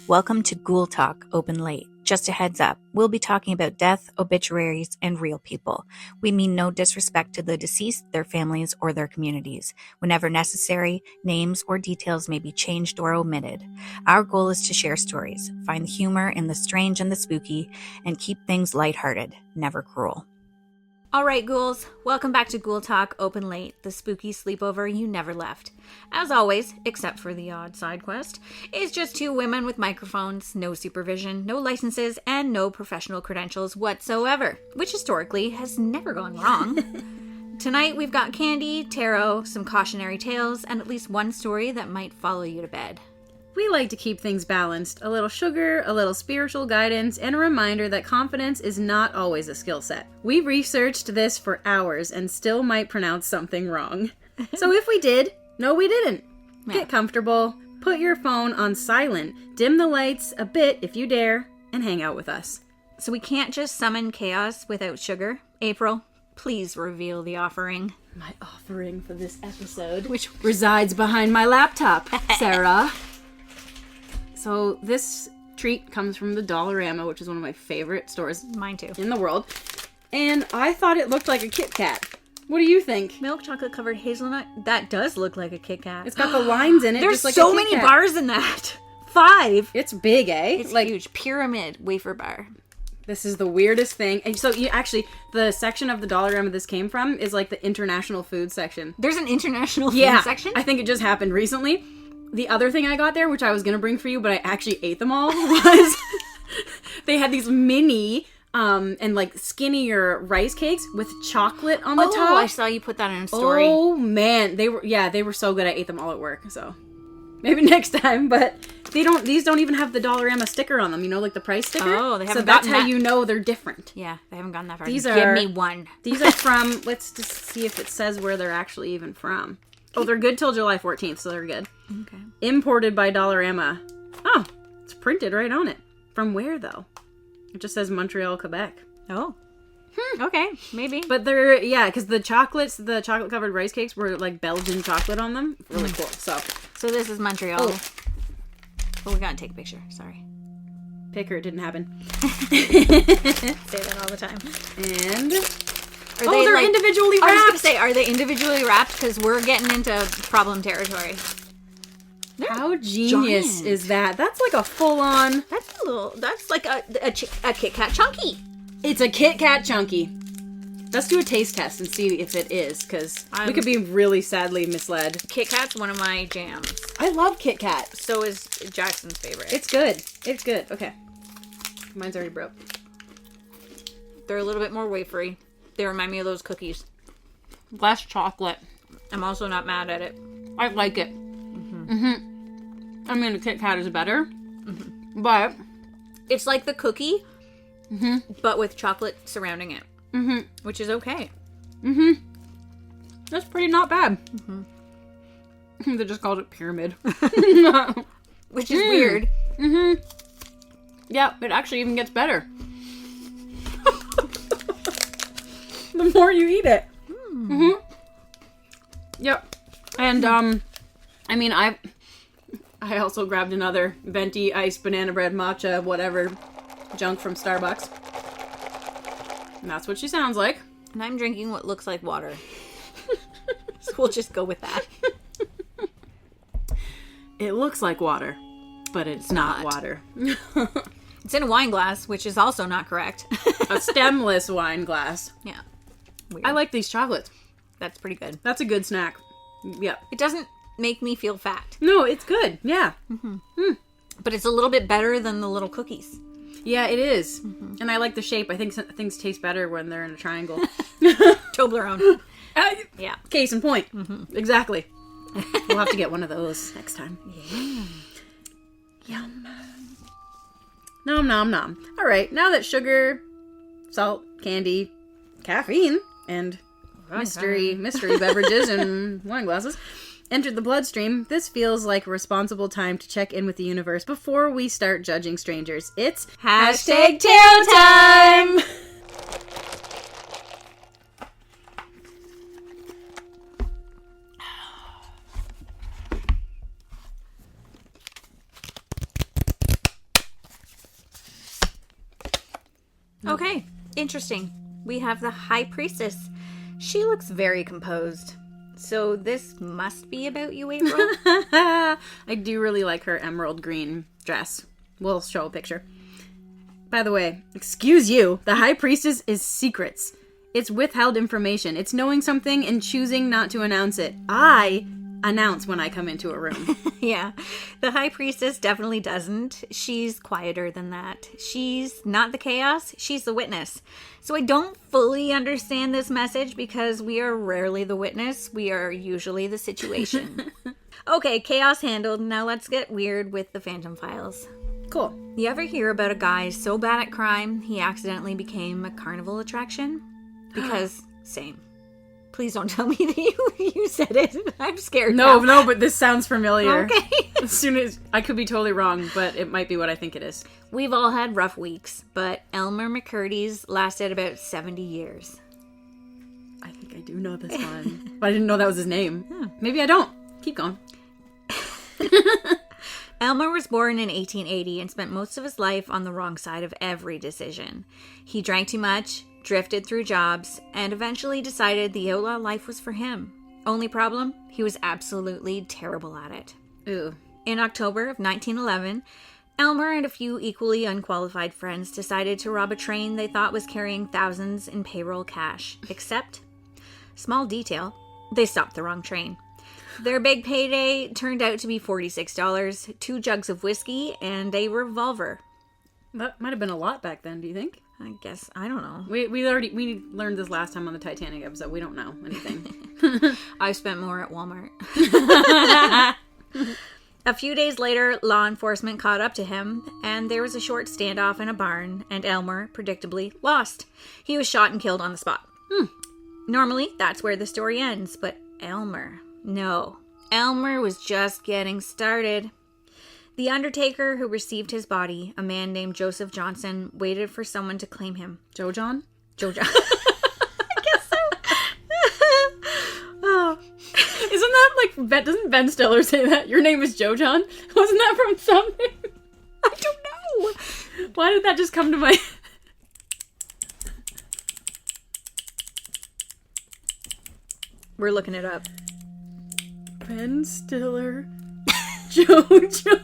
Welcome to Ghoul Talk, open late. Just a heads up, we'll be talking about death, obituaries, and real people. We mean no disrespect to the deceased, their families, or their communities. Whenever necessary, names or details may be changed or omitted. Our goal is to share stories, find the humor in the strange and the spooky, and keep things lighthearted, never cruel. All right, ghouls, welcome back to Ghoul Talk Open Late, the spooky sleepover you never left. As always, except for the odd side quest, it's just two women with microphones, no supervision, no licenses, and no professional credentials whatsoever, which historically has never gone wrong. Tonight we've got candy, tarot, some cautionary tales, and at least one story that might follow you to bed. We like to keep things balanced. A little sugar, a little spiritual guidance, and a reminder that confidence is not always a skill set. We researched this for hours and still might pronounce something wrong. So if we did, no we didn't. Yeah. Get comfortable, put your phone on silent, dim the lights a bit if you dare, and hang out with us. So we can't just summon chaos without sugar. April, please reveal the offering. My offering for this episode, which resides behind my laptop, Sarah. So this treat comes from the Dollarama, which is one of my favorite stores Mine too. in the world. And I thought it looked like a KitKat. What do you think? Milk chocolate covered hazelnut? That does look like a KitKat. It's got the lines in it. There's just like so a many KitKat. bars in that. 5. It's big, eh? It's huge. Pyramid wafer bar. This is the weirdest thing. And so actually, the section of the Dollarama this came from is like the international food section. There's an international food section? I think it just happened recently. The other thing I got there, which I was going to bring for you, but I actually ate them all, was they had these mini and like skinnier rice cakes with chocolate on the top. Oh, I saw you put that in a story. Oh man, they were so good. I ate them all at work, so maybe next time. But these don't even have the Dollarama sticker on them. You know, like the price sticker. Oh, they haven't. So that's gotten how that. you know they're different. Yeah, they haven't gotten that far. These Give are- me one. These are from. Let's just see if it says where they're actually even from. Oh, they're good till July 14th, so they're good. Okay. Imported by Dollarama. Oh, it's printed right on it. From where, though? It just says Montreal, Quebec. Oh. Okay, maybe. But they're, because the chocolate-covered rice cakes were, like, Belgian chocolate on them. Really cool, so. So this is Montreal. Oh. We gotta take a picture. Sorry. Picker, it didn't happen. Say that all the time. And... Are they're individually wrapped! I was gonna say, are they individually wrapped? Because we're getting into problem territory. How genius giant. is that? That's like a full-on... That's like a KitKat chunky. It's a KitKat chunky. Let's do a taste test and see if it is, because we could be really sadly misled. KitKat's one of my jams. I love KitKat. So is Jackson's favorite. It's good. It's good. Okay. Mine's already broke. They're a little bit more wafery. They remind me of those cookies. Less chocolate. I'm also not mad at it. I like it. I mean, the KitKat is better, but It's like the cookie, but with chocolate surrounding it, which is okay. that's pretty not bad. They just called it pyramid. Which is weird. Yeah, it actually even gets better. The more you eat it. Yep. And, I mean, I also grabbed another venti, iced banana bread, matcha, whatever, junk from Starbucks. And that's what she sounds like. And I'm drinking what looks like water. So we'll just go with that. It looks like water, but it's not water. It's in a wine glass, which is also not correct. A stemless wine glass. Yeah. Weird. I like these chocolates. That's pretty good. That's a good snack. Yep. It doesn't make me feel fat, No, it's good. Yeah. but it's a little bit better than the little cookies. Yeah, it is. And I like the shape. I think things taste better when they're in a triangle. Toblerone. Yeah. Case in point. Exactly. We'll have to get one of those next time. Yeah. Yum. Nom nom nom. All right, now that sugar, salt, candy, caffeine, and mystery beverages and wine glasses entered the bloodstream, this feels like a responsible time to check in with the universe before we start judging strangers. It's Hashtag tarot time! Okay, interesting. We have the High Priestess. She looks very composed. So this must be about you, April? I do really like her emerald green dress. We'll show a picture. By the way, excuse you, the High Priestess is secrets. It's withheld information. It's knowing something and choosing not to announce it. I announce when I come into a room. Yeah, the High Priestess definitely doesn't. She's quieter than that. She's not the chaos, she's the witness. So I don't fully understand this message because we are rarely the witness. We are usually the situation. Okay, chaos handled. Now let's get weird with the Phantom Files. Cool. You ever hear about a guy so bad at crime, he accidentally became a carnival attraction? Because, same. Please don't tell me that you said it. I'm scared now. No, but this sounds familiar. Okay. As soon as, I could be totally wrong, but it might be what I think it is. We've all had rough weeks, but Elmer McCurdy's lasted about 70 years. I think I do know this one. But I didn't know that was his name. Maybe I don't. Keep going. Elmer was born in 1880 and spent most of his life on the wrong side of every decision. He drank too much, drifted through jobs, and eventually decided the outlaw life was for him. Only problem? He was absolutely terrible at it. Ooh. In October of 1911, Elmer and a few equally unqualified friends decided to rob a train they thought was carrying thousands in payroll cash. Except, small detail, they stopped the wrong train. Their big payday turned out to be $46, 2 jugs of whiskey, and a revolver. That might have been a lot back then, do you think? I guess, I don't know. We learned this last time on the Titanic episode. We don't know anything. I spent more at Walmart. A few days later, law enforcement caught up to him, and there was a short standoff in a barn, and Elmer, predictably, lost. He was shot and killed on the spot. Normally, that's where the story ends, but Elmer... No, Elmer was just getting started. The undertaker who received his body, a man named Joseph Johnson, waited for someone to claim him. Joe John? Joe John. I guess so. Oh. Isn't that like, doesn't Ben Stiller say that? Your name is Joe John? Wasn't that from something? I don't know. Why did that just come to my... We're looking it up. Ben Stiller, Joe John.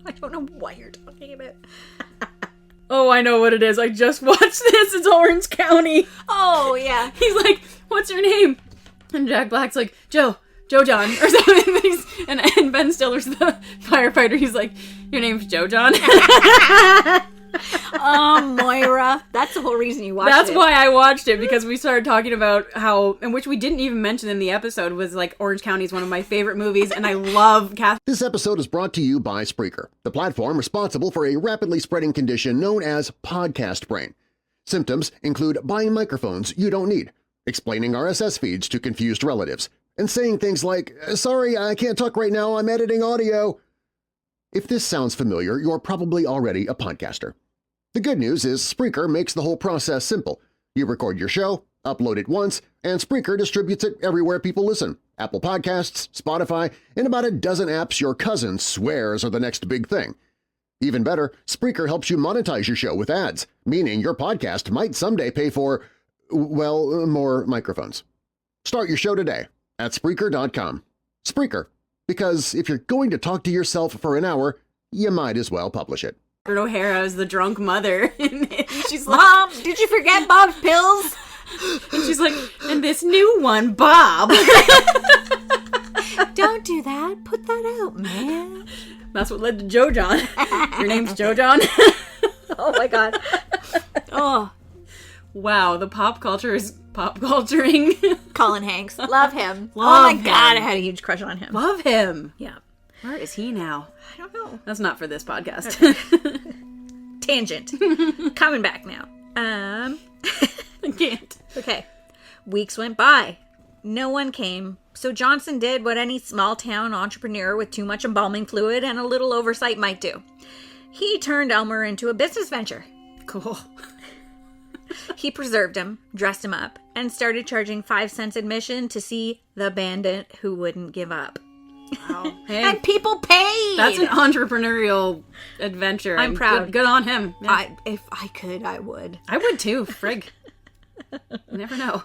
I don't know what you're talking about. Oh, I know what it is. I just watched this. It's Orange County. Oh, yeah. He's like, what's your name? And Jack Black's like, Joe John, or something. And Ben Stiller's the firefighter. He's like, your name's Joe John? Moira. That's the whole reason you watched it. That's why I watched it, because we started talking about how, and which we didn't even mention in the episode, was like Orange County is one of my favorite movies, and I love Kath. This episode is brought to you by Spreaker, the platform responsible for a rapidly spreading condition known as podcast brain. Symptoms include buying microphones you don't need, explaining RSS feeds to confused relatives, and saying things like, "Sorry, I can't talk right now, I'm editing audio." If this sounds familiar, you're probably already a podcaster. The good news is Spreaker makes the whole process simple. You record your show, upload it once, and Spreaker distributes it everywhere people listen. Apple Podcasts, Spotify, and about a dozen apps your cousin swears are the next big thing. Even better, Spreaker helps you monetize your show with ads, meaning your podcast might someday pay for, well, more microphones. Start your show today at Spreaker.com. Spreaker, because if you're going to talk to yourself for an hour, you might as well publish it. O'Hara is the drunk mother. And she's like, Mom, did you forget Bob's pills? And she's like, and this new one, Bob. Don't do that. Put that out, man. That's what led to Joe John. Your name's Joe John? Oh my god. Oh. Wow, the pop culture is pop culturing. Colin Hanks. Love him. Love oh my him. god, I had a huge crush on him. Love him. Yeah. Where is he now? I don't know. That's not for this podcast. Tangent. Coming back now. I can't. Okay. Weeks went by. No one came. So Johnson did what any small-town entrepreneur with too much embalming fluid and a little oversight might do. He turned Elmer into a business venture. Cool. He preserved him, dressed him up, and started charging 5 cents admission to see the bandit who wouldn't give up. Wow. Hey, And people paid! that's an entrepreneurial adventure. I'm and proud. Good on him. Yeah. If I could, I would. I would too. Frig. You never know.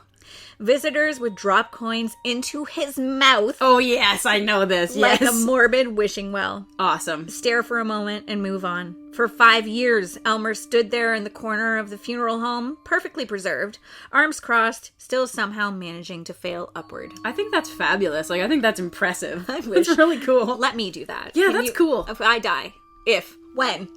Visitors would drop coins into his mouth Oh, yes. I know this. like Yes. a morbid wishing well. Awesome. Stare for a moment and move on. For 5 years, Elmer stood there in the corner of the funeral home, perfectly preserved, arms crossed, still somehow managing to fail upward. I think that's fabulous. Like, I think that's impressive. I wish. It's really cool. Let me do that. Yeah, Can that's you- cool. If I die. When?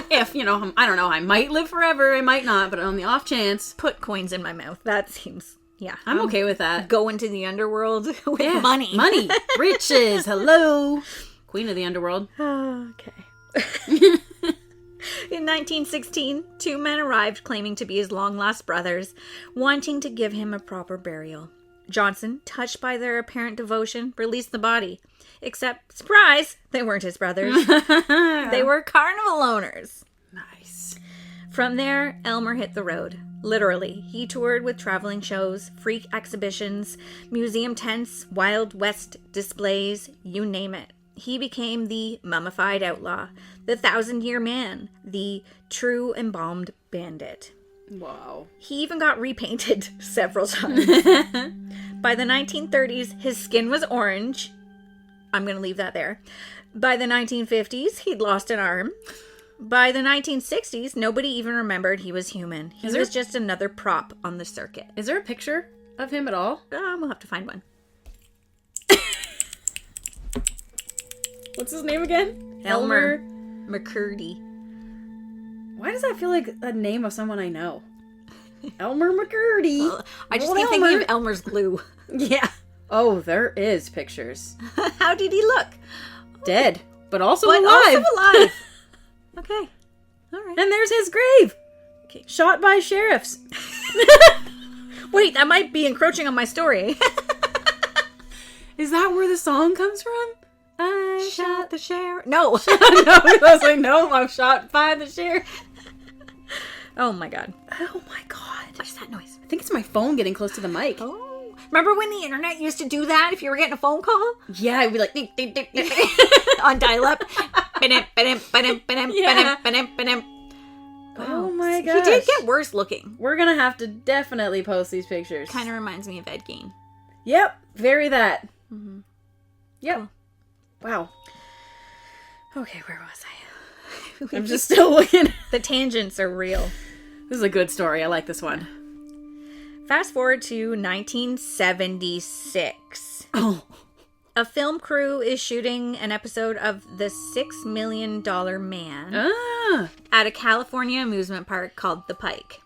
If, I don't know, I might live forever, I might not, but on the off chance, Put coins in my mouth. That seems, yeah. I'm okay with that. Go into the underworld with Yeah. money. Money. Riches. Hello. Queen of the underworld. Okay. In 1916, 2 men arrived claiming to be his long-lost brothers, wanting to give him a proper burial. Johnson, touched by their apparent devotion, released the body. Except, surprise, they weren't his brothers. They were carnival owners. Nice. From there, Elmer hit the road. Literally, he toured with traveling shows, freak exhibitions, museum tents, Wild West displays, you name it. He became the mummified outlaw, the 1,000-year man, the true embalmed bandit. Wow. He even got repainted several times. By the 1930s, his skin was orange. I'm going to leave that there. By the 1950s, he'd lost an arm. By the 1960s, nobody even remembered he was human. He was just another prop on the circuit. Is there a picture of him at all? We'll have to find one. What's his name again? Elmer McCurdy. Why does that feel like a name of someone I know? Elmer McCurdy. Well, I just Old keep thinking Elmer. of Elmer's glue. Yeah. Oh, there is pictures. How did he look? Dead, but also But alive. also alive. Okay. All right. And there's his grave. Okay. Shot by sheriffs. Wait, that might be encroaching on my story. Is that where the song comes from? I Shot the sheriff. No. No, I was like, no, I'm shot by the sheriff. Oh my god. Oh my god. What is that noise? I think it's my phone getting close to the mic. Oh. Remember when the internet used to do that if you were getting a phone call? Yeah, I'd be like, On dial-up. oh my He gosh. did get worse looking. We're gonna have to definitely post these pictures. Kind of reminds me of Ed Gein. Yep, very that. Mm-hmm. Yep. Cool. Wow. Okay, where was I? I'm just still looking. The tangents are real. This is a good story. I like this one. Fast forward to 1976. Oh. A film crew is shooting an episode of The $6 Million Man Ah. at a California amusement park called The Pike.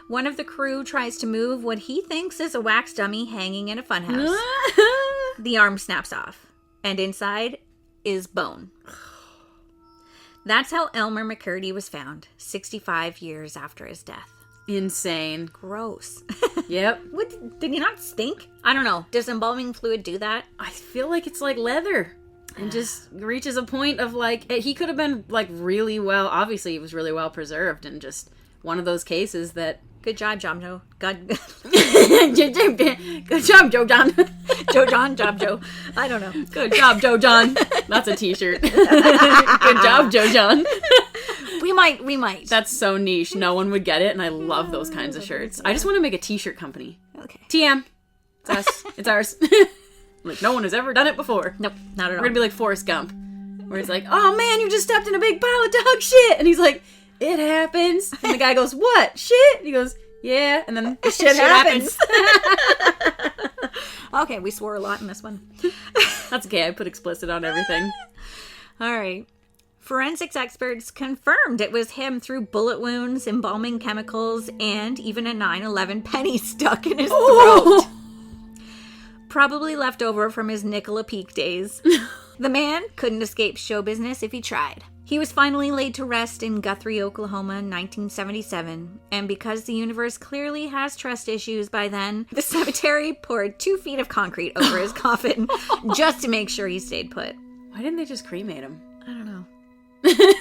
One of the crew tries to move what he thinks is a wax dummy hanging in a funhouse. The arm snaps off, and inside is bone. That's how Elmer McCurdy was found, 65 years after his death. Insane. Gross. Yep. What, did he not stink? I don't know. Does embalming fluid do that? I feel like it's like leather. And just reaches a point of like, he could have been like really well, obviously he was really well preserved, and just one of those cases that... Good job, Job Joe. God. Good job, Joe John. Joe John, Job Joe. I don't know. Good job, Joe John. That's a t-shirt. Good job, Joe John. We might. That's so niche. No one would get it, and I love those kinds of shirts. I just want to make a t-shirt company. Okay. TM. It's us. It's ours. Like, no one has ever done it before. Nope, not at all. We're gonna be like Forrest Gump. Where he's like, oh man, you just stepped in a big pile of dog shit. And he's like, it happens. And the guy goes, what? Shit? And he goes, yeah. And then the shit happens. Okay, we swore a lot in this one. That's okay. I put explicit on everything. All right. Forensics experts confirmed it was him through bullet wounds, embalming chemicals, and even a 9/11 penny stuck in his throat. Probably left over from his nickel a peak days. The man couldn't escape show business if he tried. He was finally laid to rest in Guthrie, Oklahoma in 1977, and because the universe clearly has trust issues by then, the cemetery poured 2 feet of concrete over his coffin just to make sure he stayed put. Why didn't they just cremate him? I don't know. It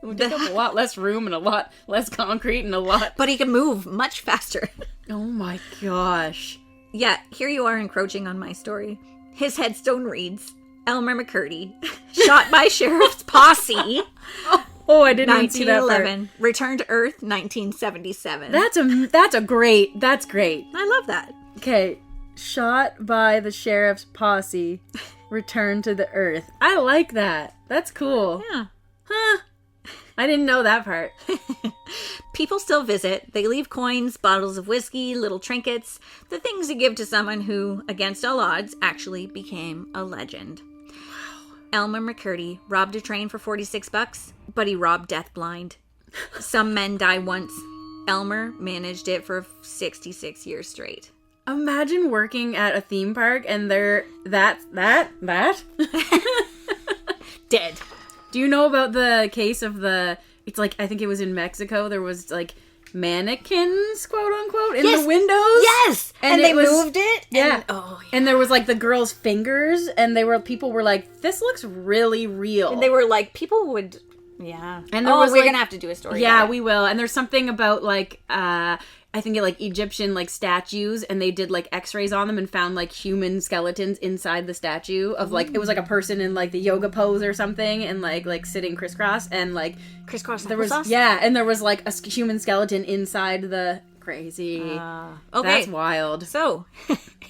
would take up a lot less room and a lot less concrete and a lot... But he can move much faster. Oh my gosh. Yeah, here you are encroaching on my story. His headstone reads, Elmer McCurdy, shot by sheriff's posse. Oh, I didn't even see that part. 1911, returned to Earth 1977. That's great. I love that. Okay, shot by the sheriff's posse, returned to the Earth. I like that. That's cool. Yeah. Huh. I didn't know that part. People still visit. They leave coins, bottles of whiskey, little trinkets, the things you give to someone who, against all odds, actually became a legend. Wow. Elmer McCurdy robbed a train for $46, but he robbed death blind. Some men die once. Elmer managed it for 66 years straight. Imagine working at a theme park and they're that. Dead. Do you know about the case of it's like, I think it was in Mexico, there was like mannequins, quote unquote, in the windows? Yes! And they moved it? Yeah. Yeah. And there was like the girl's fingers, and people were like, this looks really real. And they were like, people would... Yeah. And there was we're like, going to have to do a story. Yeah, we will. And there's something about like, I think like Egyptian like statues, and they did like x-rays on them and found like human skeletons inside the statue of like, it was like a person in like the yoga pose or something, and like sitting crisscross, and like crisscross there was applesauce? and there was like a human skeleton inside the crazy. Okay. That's wild. So,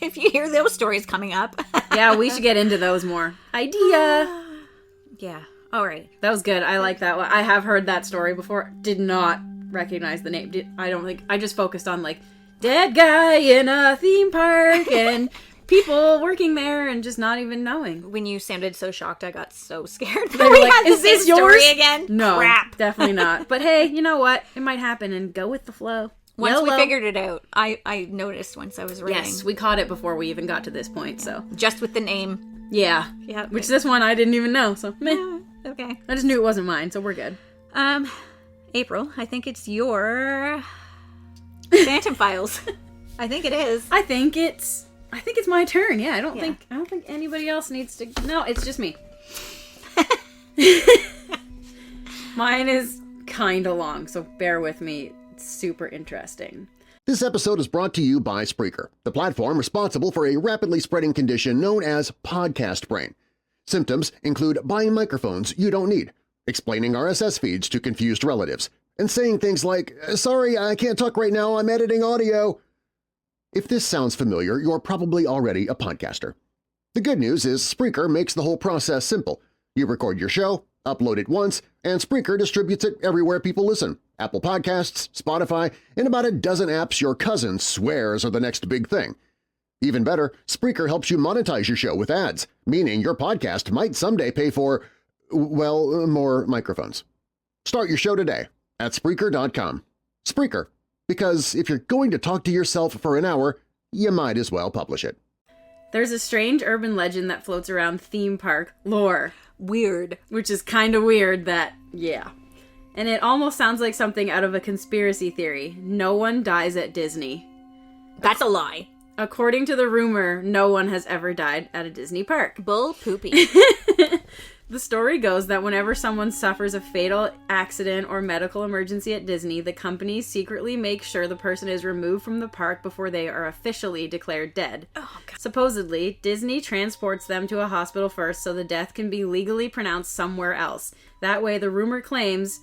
if you hear those stories coming up. Yeah, we should get into those more. Idea. Yeah. All right. That was good. I like that one. I have heard that story before. Did not recognize the name. I just focused on like dead guy in a theme park and people working there and just not even knowing. When you sounded so shocked, I got so scared. They were like, is this yours again? No, crap. Definitely not. But hey, you know what? It might happen, and go with the flow. Once we figured it out, I noticed once I was reading. Yes, we caught it before we even got to this point. So just with the name. Yeah. Yeah. Which this one I didn't even know. So meh. Okay. I just knew it wasn't mine, so we're good. April, I think it's your Phantom Files. I think it is. I think it's my turn. Yeah, I don't think anybody else needs to. No, it's just me. Mine is kind of long, so bear with me. It's super interesting. This episode is brought to you by Spreaker, the platform responsible for a rapidly spreading condition known as podcast brain. Symptoms include buying microphones you don't need, explaining RSS feeds to confused relatives, and saying things like, "Sorry, I can't talk right now, I'm editing audio." If this sounds familiar, you're probably already a podcaster. The good news is Spreaker makes the whole process simple. You record your show, upload it once, and Spreaker distributes it everywhere people listen. Apple Podcasts, Spotify, and about a dozen apps your cousin swears are the next big thing. Even better, Spreaker helps you monetize your show with ads, meaning your podcast might someday pay for, well, more microphones. Start your show today at Spreaker.com. Spreaker, because if you're going to talk to yourself for an hour, you might as well publish it. There's a strange urban legend that floats around theme park lore. Weird. Which is kind of weird that, yeah. And it almost sounds like something out of a conspiracy theory. No one dies at Disney. That's a lie. According to the rumor, no one has ever died at a Disney park. Bull poopy. The story goes that whenever someone suffers a fatal accident or medical emergency at Disney, the company secretly makes sure the person is removed from the park before they are officially declared dead. Oh, God. Supposedly, Disney transports them to a hospital first so the death can be legally pronounced somewhere else. That way, the rumor claims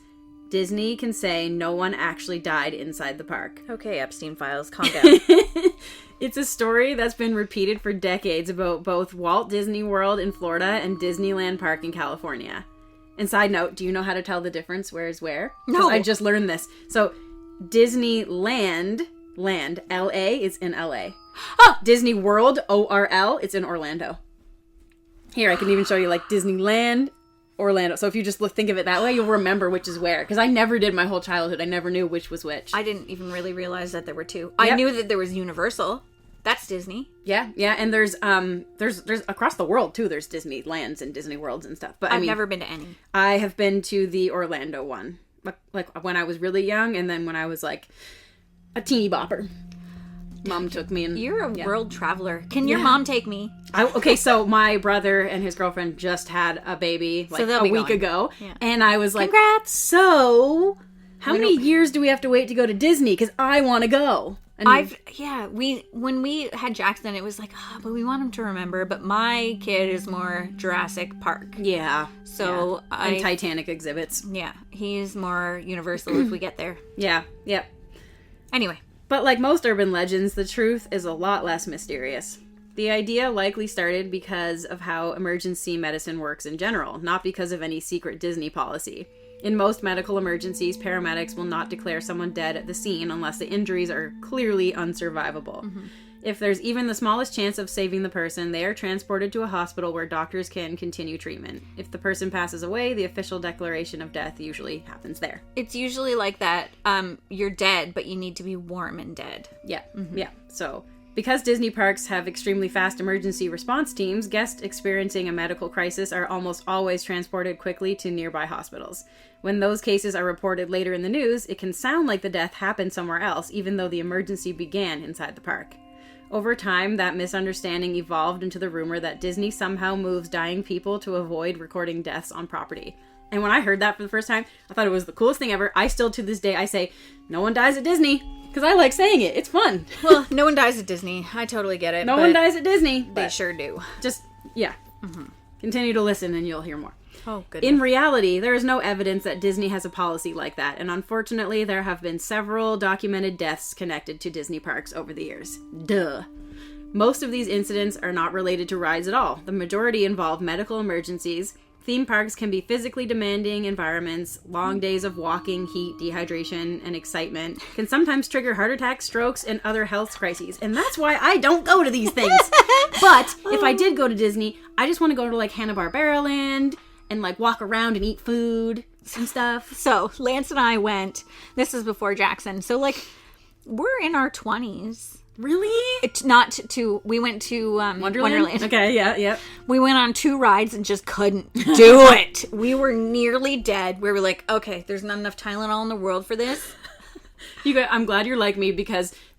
Disney can say no one actually died inside the park. Okay, Epstein Files, calm down. It's a story that's been repeated for decades about both Walt Disney World in Florida and Disneyland Park in California. And side note, do you know how to tell the difference where is where? No. I just learned this. So Disneyland, L-A, is in L-A. Oh! Disney World, O-R-L, it's in Orlando. Here, I can even show you like Disneyland, Orlando. So if you just think of it that way, you'll remember which is where. Because I never did my whole childhood. I never knew which was which. I didn't even really realize that there were two. Yep. I knew that there was Universal. That's Disney. Yeah, and there's across the world too. There's Disneylands and Disney Worlds and stuff. But I've never been to any. I have been to the Orlando one, like when I was really young, and then when I was like a teeny bopper. Mom took me, and you're a world traveler. Can your mom take me? Okay, so my brother and his girlfriend just had a baby like a week ago, and I was like, "Congrats!" So, how many years do we have to wait to go to Disney? Because I want to go. And when we had Jackson, it was like, but we want him to remember. But my kid is more Jurassic Park. Yeah. So and Titanic exhibits. Yeah, he's more Universal if we get there. Yeah. Yep. Anyway. But like most urban legends, the truth is a lot less mysterious. The idea likely started because of how emergency medicine works in general, not because of any secret Disney policy. In most medical emergencies, paramedics will not declare someone dead at the scene unless the injuries are clearly unsurvivable. Mm-hmm. If there's even the smallest chance of saving the person, they are transported to a hospital where doctors can continue treatment. If the person passes away, the official declaration of death usually happens there. It's usually like that, you're dead, but you need to be warm and dead. Yeah, yeah. So, because Disney parks have extremely fast emergency response teams, guests experiencing a medical crisis are almost always transported quickly to nearby hospitals. When those cases are reported later in the news, it can sound like the death happened somewhere else, even though the emergency began inside the park. Over time, that misunderstanding evolved into the rumor that Disney somehow moves dying people to avoid recording deaths on property. And when I heard that for the first time, I thought it was the coolest thing ever. I still, to this day, I say, no one dies at Disney. Because I like saying it. It's fun. Well, no one dies at Disney. I totally get it. No one dies at Disney. They sure do. Just, yeah. Mm-hmm. Continue to listen and you'll hear more. Oh, goodness. In reality, there is no evidence that Disney has a policy like that, and unfortunately, there have been several documented deaths connected to Disney parks over the years. Duh. Most of these incidents are not related to rides at all. The majority involve medical emergencies. Theme parks can be physically demanding environments. Long days of walking, heat, dehydration, and excitement can sometimes trigger heart attacks, strokes, and other health crises. And that's why I don't go to these things. But if I did go to Disney, I just want to go to like Hanna-Barbera Land and like walk around and eat food and stuff. So Lance and I went, this is before Jackson. So like we're in our 20s. Really? We went to Wonderland. Okay, yeah, yep. We went on 2 rides and just couldn't do it. We were nearly dead. We were like, okay, there's not enough Tylenol in the world for this. I'm glad you're like me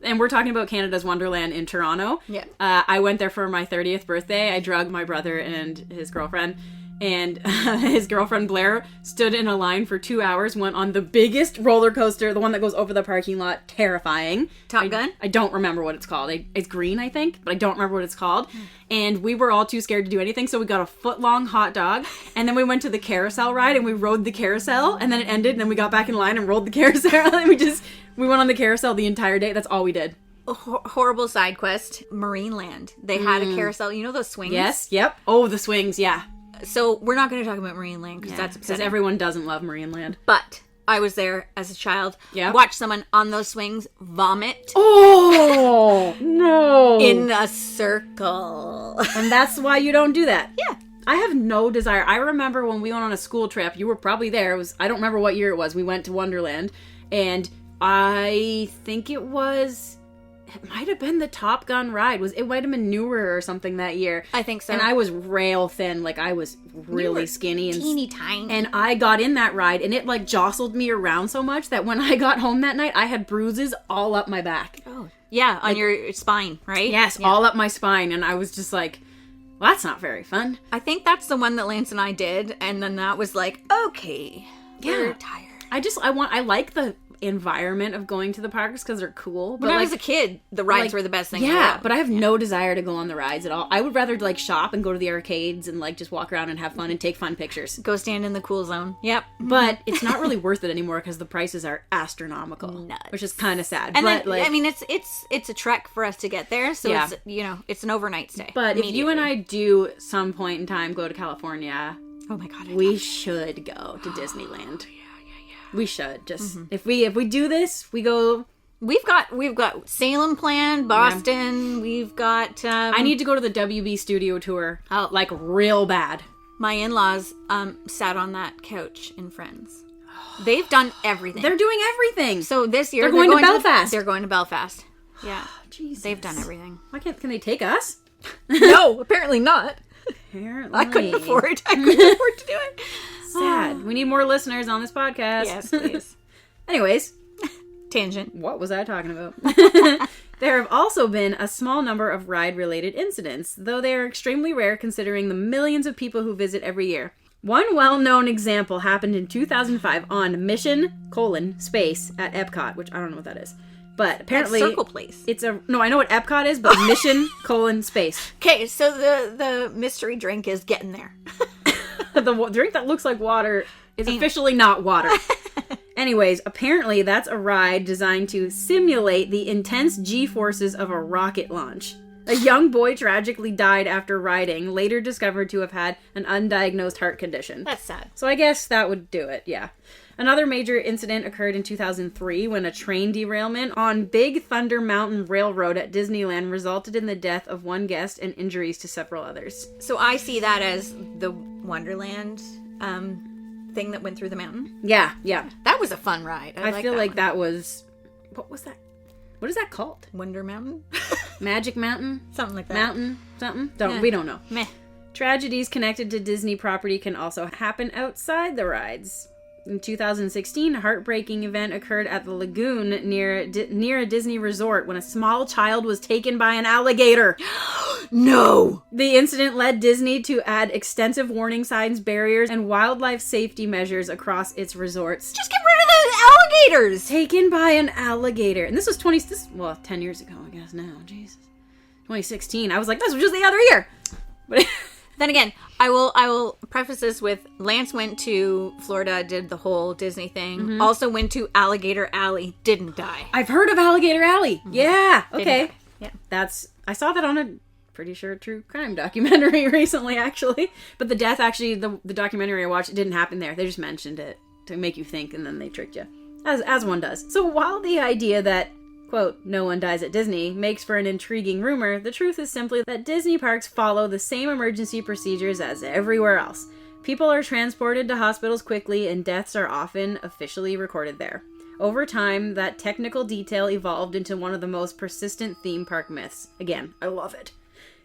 and we're talking about Canada's Wonderland in Toronto. Yeah. I went there for my 30th birthday. I drugged my brother and his girlfriend. And his girlfriend Blair stood in a line for 2 hours, went on the biggest roller coaster, the one that goes over the parking lot. Terrifying. Top Gun? I don't remember what it's called. It's green, I think, but I don't remember what it's called. And we were all too scared to do anything, so we got a foot-long hot dog. And then we went to the carousel ride, and we rode the carousel. And then it ended, and then we got back in line and rode the carousel. And we went on the carousel the entire day. That's all we did. Horrible side quest. Marineland. They had a carousel. You know those swings? Yes, yep. Oh, the swings, yeah. So we're not going to talk about Marineland because that's upsetting. Because everyone doesn't love Marineland. But I was there as a child. Yeah. Watched someone on those swings vomit. Oh, no. In a circle. And that's why you don't do that. Yeah. I have no desire. I remember when we went on a school trip, you were probably there. I don't remember what year it was. We went to Wonderland. And I think it might have been the Top Gun ride. It might have been newer or something that year. I think so. And I was rail thin. Like, I was really skinny. And teeny tiny. And I got in that ride, and it, like, jostled me around so much that when I got home that night, I had bruises all up my back. Oh. Yeah, on your spine, right? Yes, yeah. All up my spine. And I was just like, well, that's not very fun. I think that's the one that Lance and I did. And then that was like, okay, we're tired. I like the environment of going to the parks because they're cool. But when I was a kid, the rides were the best thing. Yeah, but I have no desire to go on the rides at all. I would rather like shop and go to the arcades and like just walk around and have fun and take fun pictures. Go stand in the cool zone. Yep. But it's not really worth it anymore because the prices are astronomical. Nuts. Which is kind of sad. And but then, I mean, it's a trek for us to get there, so it's it's an overnight stay. But if you and I do some point in time go to California, oh my god, we should go to Disneyland. We should just if we do this, we go. We've got Salem planned, Boston. Yeah. We've got. I need to go to the WB studio tour. Oh, like real bad. My in-laws sat on that couch in Friends. They've done everything. They're doing everything. So this year they're going to Belfast. They're going to Belfast. Yeah, Jesus. They've done everything. Why can they take us? No, apparently not. Apparently. I couldn't afford to do it. Sad. We need more listeners on this podcast. Yes, please. Anyways. Tangent. What was I talking about? There have also been a small number of ride-related incidents, though they are extremely rare considering the millions of people who visit every year. One well-known example happened in 2005 on Mission: Space at Epcot, which I don't know what that is. But apparently... That's Circle Place. No, I know what Epcot is, but Mission, space. Okay, so the mystery drink is getting there. The drink that looks like water is officially not water. Anyways, apparently that's a ride designed to simulate the intense G-forces of a rocket launch. A young boy tragically died after riding, later discovered to have had an undiagnosed heart condition. That's sad. So I guess that would do it, yeah. Another major incident occurred in 2003 when a train derailment on Big Thunder Mountain Railroad at Disneyland resulted in the death of one guest and injuries to several others. So I see that as the Wonderland thing that went through the mountain. Yeah. That was a fun ride. I feel like that was... What was that? What is that called? Wonder Mountain? Magic Mountain? Something like that. Mountain? Something? We don't know. Meh. Tragedies connected to Disney property can also happen outside the rides. In 2016, a heartbreaking event occurred at the lagoon near a Disney resort when a small child was taken by an alligator. No! The incident led Disney to add extensive warning signs, barriers, and wildlife safety measures across its resorts. Just get rid of the alligators! Taken by an alligator. And this was 10 years ago, I guess now. Jesus. 2016. I was like, this was just the other year. But then again, I will preface this with Lance went to Florida, did the whole Disney thing. Also went to Alligator Alley, didn't die. I've heard of Alligator Alley. Yeah. Okay. Yeah. I saw that on a pretty sure true crime documentary recently, actually. But the death, actually, the documentary I watched, it didn't happen there. They just mentioned it to make you think, and then they tricked you. As one does. So while the idea that, quote, no one dies at Disney makes for an intriguing rumor, the truth is simply that Disney parks follow the same emergency procedures as everywhere else. People are transported to hospitals quickly, and deaths are often officially recorded there. Over time, that technical detail evolved into one of the most persistent theme park myths. Again, I love it.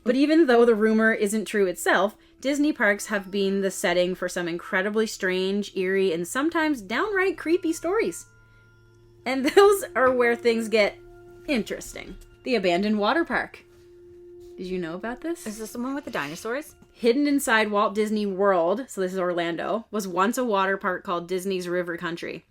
But even though the rumor isn't true itself, Disney parks have been the setting for some incredibly strange, eerie, and sometimes downright creepy stories. And those are where things get interesting. The abandoned water park. Did you know about this? Is this the one with the dinosaurs? Hidden inside Walt Disney World, so this is Orlando, was once a water park called Disney's River Country.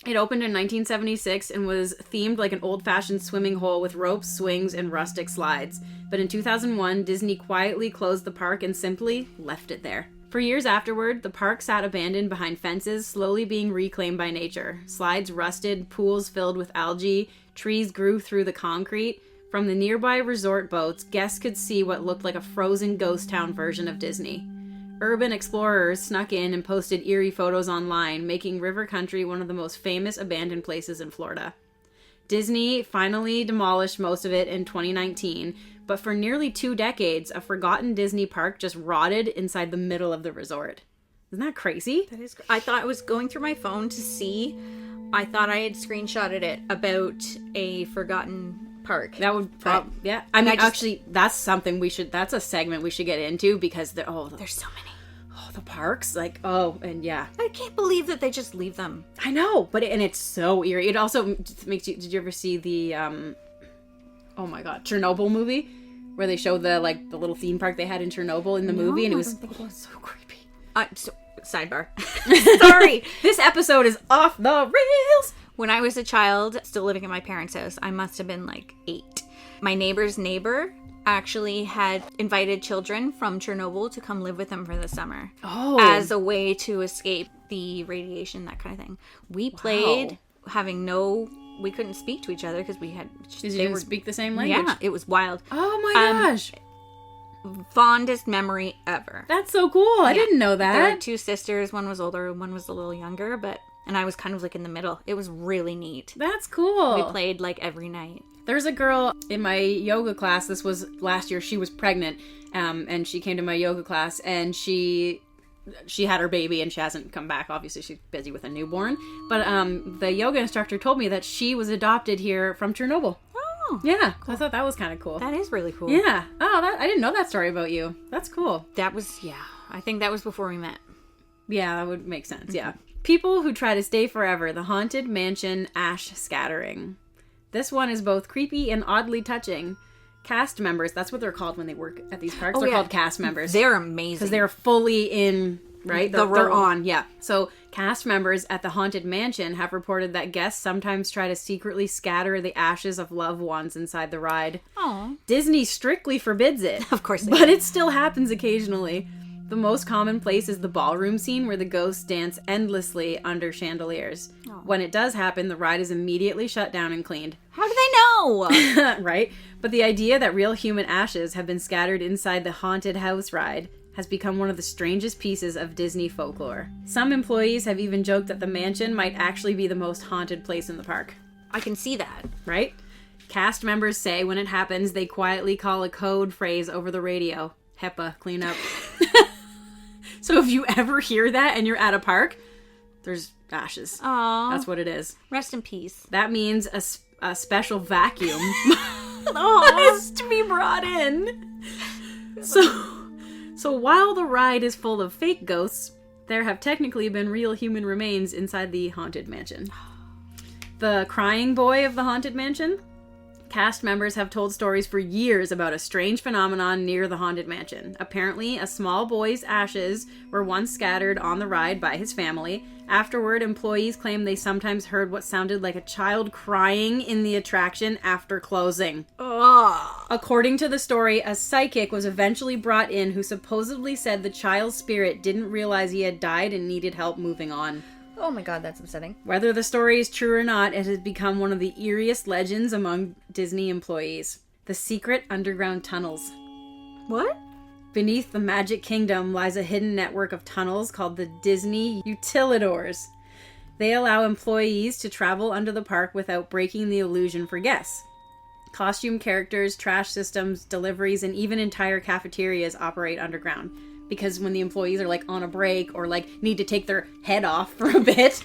It opened in 1976 and was themed like an old-fashioned swimming hole with ropes, swings, and rustic slides. But in 2001, Disney quietly closed the park and simply left it there. For years afterward, the park sat abandoned behind fences, slowly being reclaimed by nature. Slides rusted, pools filled with algae, trees grew through the concrete. From the nearby resort boats, guests could see what looked like a frozen ghost town version of Disney. Urban explorers snuck in and posted eerie photos online, making River Country one of the most famous abandoned places in Florida. Disney finally demolished most of it in 2019, but for nearly 2 decades, a forgotten Disney park just rotted inside the middle of the resort. Isn't that crazy? That is. I thought I was going through my phone to see. I thought I had screenshotted it about a forgotten park. That would yeah. I mean, actually, that's something that's a segment we should get into because there's so many. Oh, the parks, and yeah. I can't believe that they just leave them. I know, and it's so eerie. It also makes you. Did you ever see the oh my god, Chernobyl movie where they show the little theme park they had in Chernobyl in the movie, and it was so creepy. Sidebar. Sorry, this episode is off the rails. When I was a child, still living in my parents' house, I must have been 8. My neighbor's neighbor actually had invited children from Chernobyl to come live with them for the summer. Oh. As a way to escape the radiation, that kind of thing. We played we couldn't speak to each other because we had... They didn't speak the same language? Yeah, it was wild. Oh my gosh. Fondest memory ever. That's so cool. I didn't know that. There were 2 sisters. One was older, one was a little younger, and I was kind of in the middle. It was really neat. That's cool. We played every night. There's a girl in my yoga class. This was last year. She was pregnant, and she came to my yoga class, and she had her baby, and she hasn't come back. Obviously, she's busy with a newborn. But the yoga instructor told me that she was adopted here from Chernobyl. Oh, yeah. Cool. I thought that was kind of cool. That is really cool. Yeah. Oh, I didn't know that story about you. That's cool. That was I think that was before we met. Yeah, that would make sense. Yeah. People who try to stay forever. The Haunted Mansion Ash Scattering. This one is both creepy and oddly touching. Cast members, that's what they're called when they work at these parks. They're called cast members. They're amazing. Because they're fully in right? They're on, yeah. So cast members at the Haunted Mansion have reported that guests sometimes try to secretly scatter the ashes of loved ones inside the ride. Aww. Disney strictly forbids it. Of course. But it still happens occasionally. The most common place is the ballroom scene where the ghosts dance endlessly under chandeliers. Aww. When it does happen, the ride is immediately shut down and cleaned. How do they know? Right? But the idea that real human ashes have been scattered inside the haunted house ride has become one of the strangest pieces of Disney folklore. Some employees have even joked that the mansion might actually be the most haunted place in the park. I can see that. Right? Cast members say when it happens, they quietly call a code phrase over the radio. HEPA, clean up. So if you ever hear that and you're at a park, there's ashes. Aww. That's what it is. Rest in peace. That means a special vacuum Aww. is to be brought in. So while the ride is full of fake ghosts, there have technically been real human remains inside the Haunted Mansion. The crying boy of the Haunted Mansion? Cast members have told stories for years about a strange phenomenon near the Haunted Mansion. Apparently, a small boy's ashes were once scattered on the ride by his family. Afterward, employees claim they sometimes heard what sounded like a child crying in the attraction after closing. Aww. According to the story, a psychic was eventually brought in who supposedly said the child's spirit didn't realize he had died and needed help moving on. Oh my god, that's upsetting. Whether the story is true or not, it has become one of the eeriest legends among Disney employees. The secret underground tunnels. What? Beneath the Magic Kingdom lies a hidden network of tunnels called the Disney Utilidors. They allow employees to travel under the park without breaking the illusion for guests. Costume characters, trash systems, deliveries, and even entire cafeterias operate underground. Because when the employees are, like, on a break or, like, need to take their head off for a bit,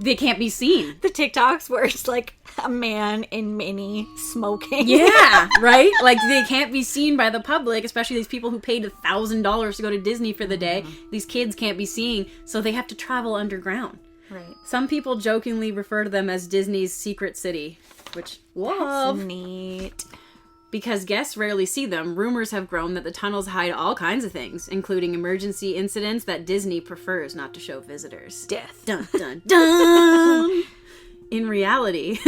they can't be seen. The TikToks where it's, like, a man in mini smoking. Yeah, right? Like, they can't be seen by the public, especially these people who paid $1,000 to go to Disney for the day. These kids can't be seen, so they have to travel underground. Right. Some people jokingly refer to them as Disney's secret city, which love. That's neat. Because guests rarely see them, rumors have grown that the tunnels hide all kinds of things, including emergency incidents that Disney prefers not to show visitors. Death. Dun, dun, dun! In reality,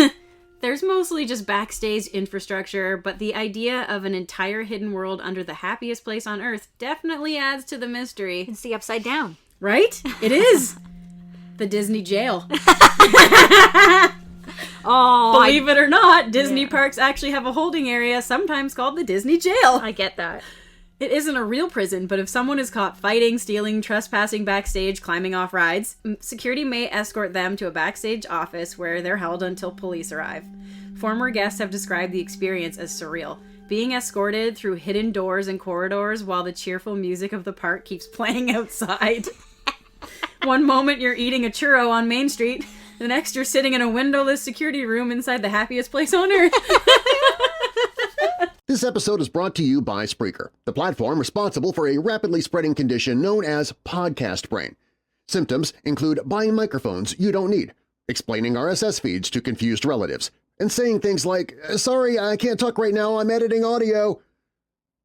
there's mostly just backstage infrastructure, but the idea of an entire hidden world under the happiest place on Earth definitely adds to the mystery. It's the upside down. Right? It is! The Disney jail. Oh, Believe it or not, Disney parks actually have a holding area, sometimes called the Disney jail. I get that. It isn't a real prison, but if someone is caught fighting, stealing, trespassing backstage, climbing off rides, security may escort them to a backstage office where they're held until police arrive. Former guests have described the experience as surreal, being escorted through hidden doors and corridors while the cheerful music of the park keeps playing outside. One moment you're eating a churro on Main Street, the next you're sitting in a windowless security room inside the happiest place on Earth. This episode is brought to you by Spreaker, the platform responsible for a rapidly spreading condition known as podcast brain. Symptoms include buying microphones you don't need, explaining RSS feeds to confused relatives, and saying things like, "Sorry, I can't talk right now, I'm editing audio."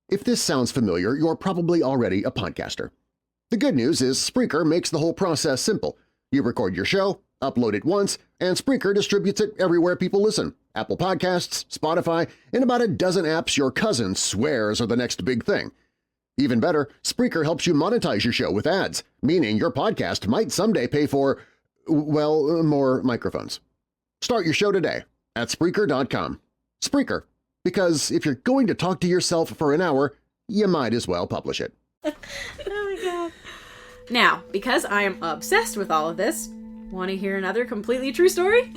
If this sounds familiar, you're probably already a podcaster. The good news is Spreaker makes the whole process simple. You record your show, upload it once, and Spreaker distributes it everywhere people listen. Apple Podcasts, Spotify, and about a dozen apps your cousin swears are the next big thing. Even better, Spreaker helps you monetize your show with ads, meaning your podcast might someday pay for, well, more microphones. Start your show today at Spreaker.com. Spreaker, because if you're going to talk to yourself for an hour, you might as well publish it. Oh my god. Now, because I am obsessed with all of this, want to hear another completely true story?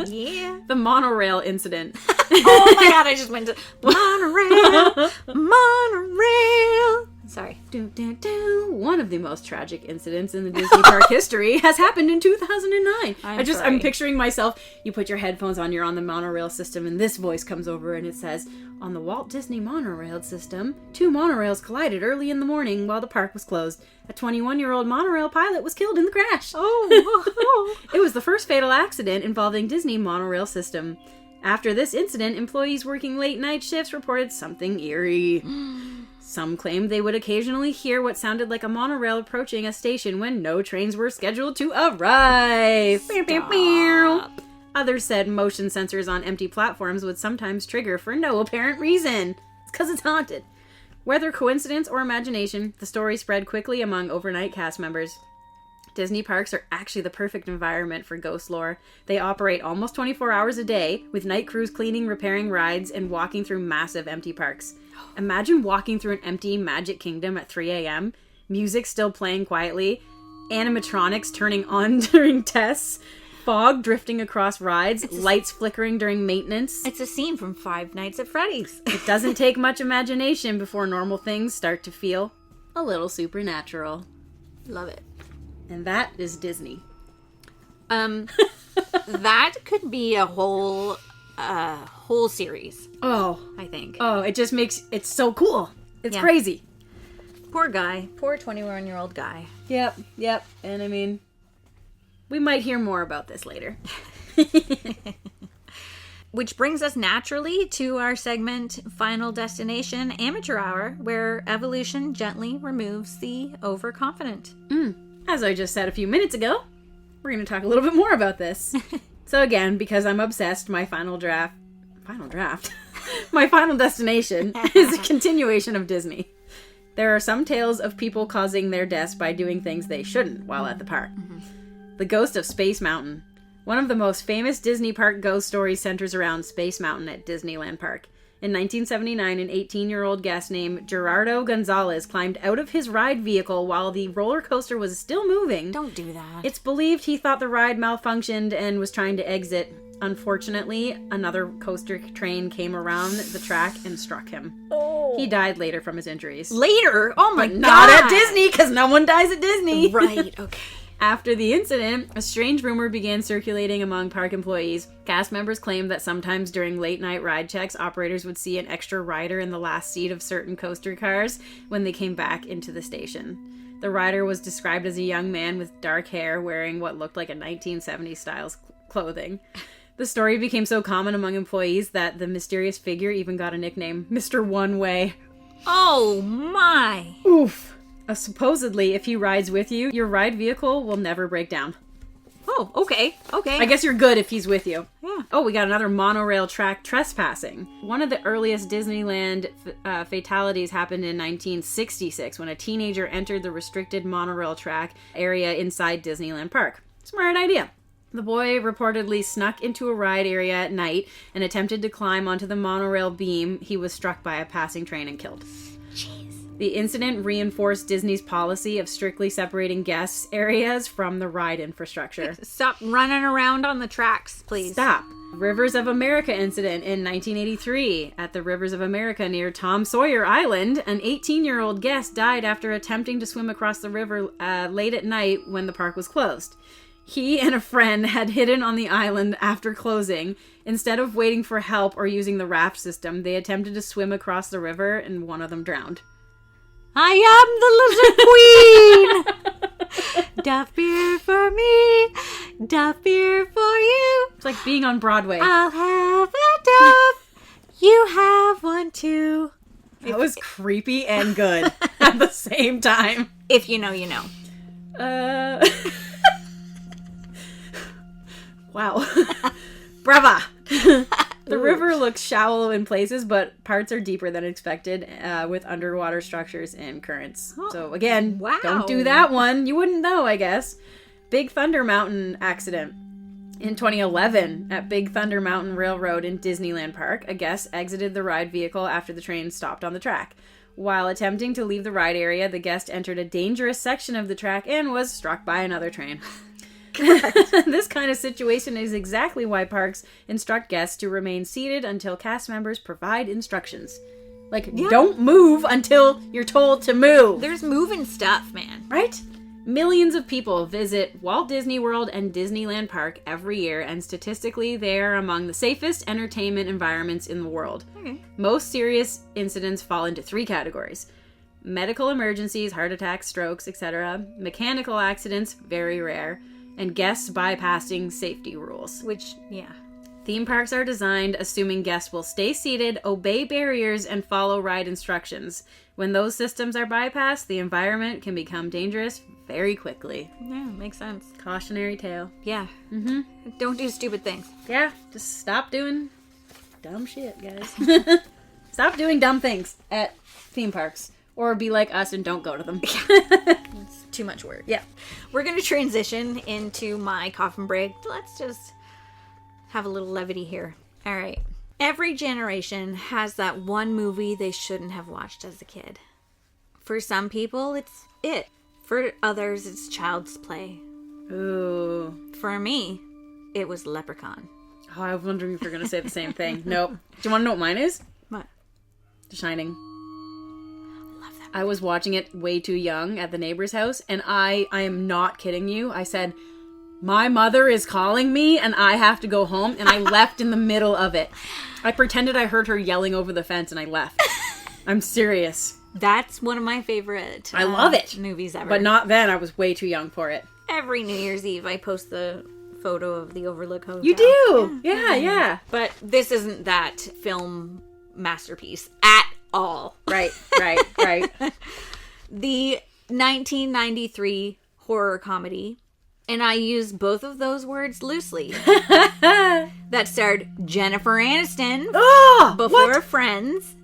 Yeah. The monorail incident. Oh my god, I just went to monorail. Monorail. Sorry. One of the most tragic incidents in the Disney park history has happened in 2009. I'm picturing myself, you put your headphones on, you're on the monorail system, and this voice comes over and it says, "On the Walt Disney monorail system, 2 monorails collided early in the morning while the park was closed. A 21-year-old monorail pilot was killed in the crash." Oh. It was the first fatal accident involving Disney monorail system. After this incident, employees working late night shifts reported something eerie. Some claimed they would occasionally hear what sounded like a monorail approaching a station when no trains were scheduled to arrive. Stop. Others said motion sensors on empty platforms would sometimes trigger for no apparent reason. It's because it's haunted. Whether coincidence or imagination, the story spread quickly among overnight cast members. Disney parks are actually the perfect environment for ghost lore. They operate almost 24 hours a day, with night crews cleaning, repairing rides, and walking through massive empty parks. Imagine walking through an empty Magic Kingdom at 3 a.m., music still playing quietly, animatronics turning on during tests, fog drifting across rides, lights flickering during maintenance. It's a scene from Five Nights at Freddy's. It doesn't take much imagination before normal things start to feel a little supernatural. Love it. And that is Disney. That could be a whole series, Oh, I think. it just makes it's so cool. It's Yeah. crazy. Poor guy. Poor 21-year-old guy. Yep. And I mean, we might hear more about this later. Which brings us naturally to our segment, Final Destination Amateur Hour, where evolution gently removes the overconfident. As I just said a few minutes ago, we're going to talk a little bit more about this. So again, because I'm obsessed, my final destination is a continuation of Disney. There are some tales of people causing their deaths by doing things they shouldn't while at the park. The Ghost of Space Mountain. One of the most famous Disney park ghost stories centers around Space Mountain at Disneyland Park. In 1979, an 18-year-old guest named Gerardo Gonzalez climbed out of his ride vehicle while the roller coaster was still moving. Don't do that. It's believed he thought the ride malfunctioned and was trying to exit. Unfortunately, another coaster train came around the track and struck him. Oh. He died later from his injuries. Later? Oh my God. Not at Disney, because no one dies at Disney. Right, okay. After the incident, a strange rumor began circulating among park employees. Cast members claimed that sometimes during late-night ride checks, operators would see an extra rider in the last seat of certain coaster cars when they came back into the station. The rider was described as a young man with dark hair wearing what looked like a 1970s style clothing. The story became so common among employees that the mysterious figure even got a nickname, Mr. One Way. Oh my. Oof. Supposedly, if he rides with you, your ride vehicle will never break down. Oh, okay. I guess you're good if he's with you. Yeah. Oh, we got another monorail track trespassing. One of the earliest Disneyland fatalities happened in 1966 when a teenager entered the restricted monorail track area inside Disneyland Park. Smart idea. The boy reportedly snuck into a ride area at night and attempted to climb onto the monorail beam. He was struck by a passing train and killed. Jeez. The incident reinforced Disney's policy of strictly separating guest areas from the ride infrastructure. Stop running around on the tracks, please. Stop. Rivers of America incident in 1983. At the Rivers of America near Tom Sawyer Island, an 18-year-old guest died after attempting to swim across the river late at night when the park was closed. He and a friend had hidden on the island after closing. Instead of waiting for help or using the raft system, they attempted to swim across the river and one of them drowned. I am the lizard queen! Duff beer for me, duff beer for you. It's like being on Broadway. I'll have a duff, you have one too. That was creepy and good at the same time. If you know, you know. Wow. Brava! The river looks shallow in places, but parts are deeper than expected, with underwater structures and currents. Oh, so again, wow. Don't do that one. You wouldn't know, I guess. Big Thunder Mountain accident. In 2011, at Big Thunder Mountain Railroad in Disneyland Park, a guest exited the ride vehicle after the train stopped on the track. While attempting to leave the ride area, the guest entered a dangerous section of the track and was struck by another train. This kind of situation is exactly why parks instruct guests to remain seated until cast members provide instructions. Don't move until you're told to move. There's moving stuff, man. Right? Millions of people visit Walt Disney World and Disneyland Park every year, and statistically, they are among the safest entertainment environments in the world. Okay. Most serious incidents fall into 3 categories. Medical emergencies, heart attacks, strokes, etc. Mechanical accidents, very rare. And guests bypassing safety rules. Which, yeah. Theme parks are designed assuming guests will stay seated, obey barriers, and follow ride instructions. When those systems are bypassed, the environment can become dangerous very quickly. Yeah, makes sense. Cautionary tale. Yeah. Don't do stupid things. Yeah, just stop doing dumb shit, guys. Stop doing dumb things at theme parks. Or be like us and don't go to them. It's too much work. Yeah. We're going to transition into my coffin break. Let's just have a little levity here. All right. Every generation has that one movie they shouldn't have watched as a kid. For some people, it's It. For others, it's Child's Play. Ooh. For me, it was Leprechaun. Oh, I was wondering if you were going to say the same thing. Nope. Do you want to know what mine is? What? The Shining. Love that. I was watching it way too young at the neighbor's house, and I am not kidding you. I said, my mother is calling me, and I have to go home, and I left in the middle of it. I pretended I heard her yelling over the fence, and I left. I'm serious. That's one of my favorite I love it. movies ever. But not then. I was way too young for it. Every New Year's Eve, I post the photo of the Overlook Hotel. You do? Yeah. But this isn't that film masterpiece at all. Right. The 1993 horror comedy, and I use both of those words loosely, that starred Jennifer Aniston before Friends,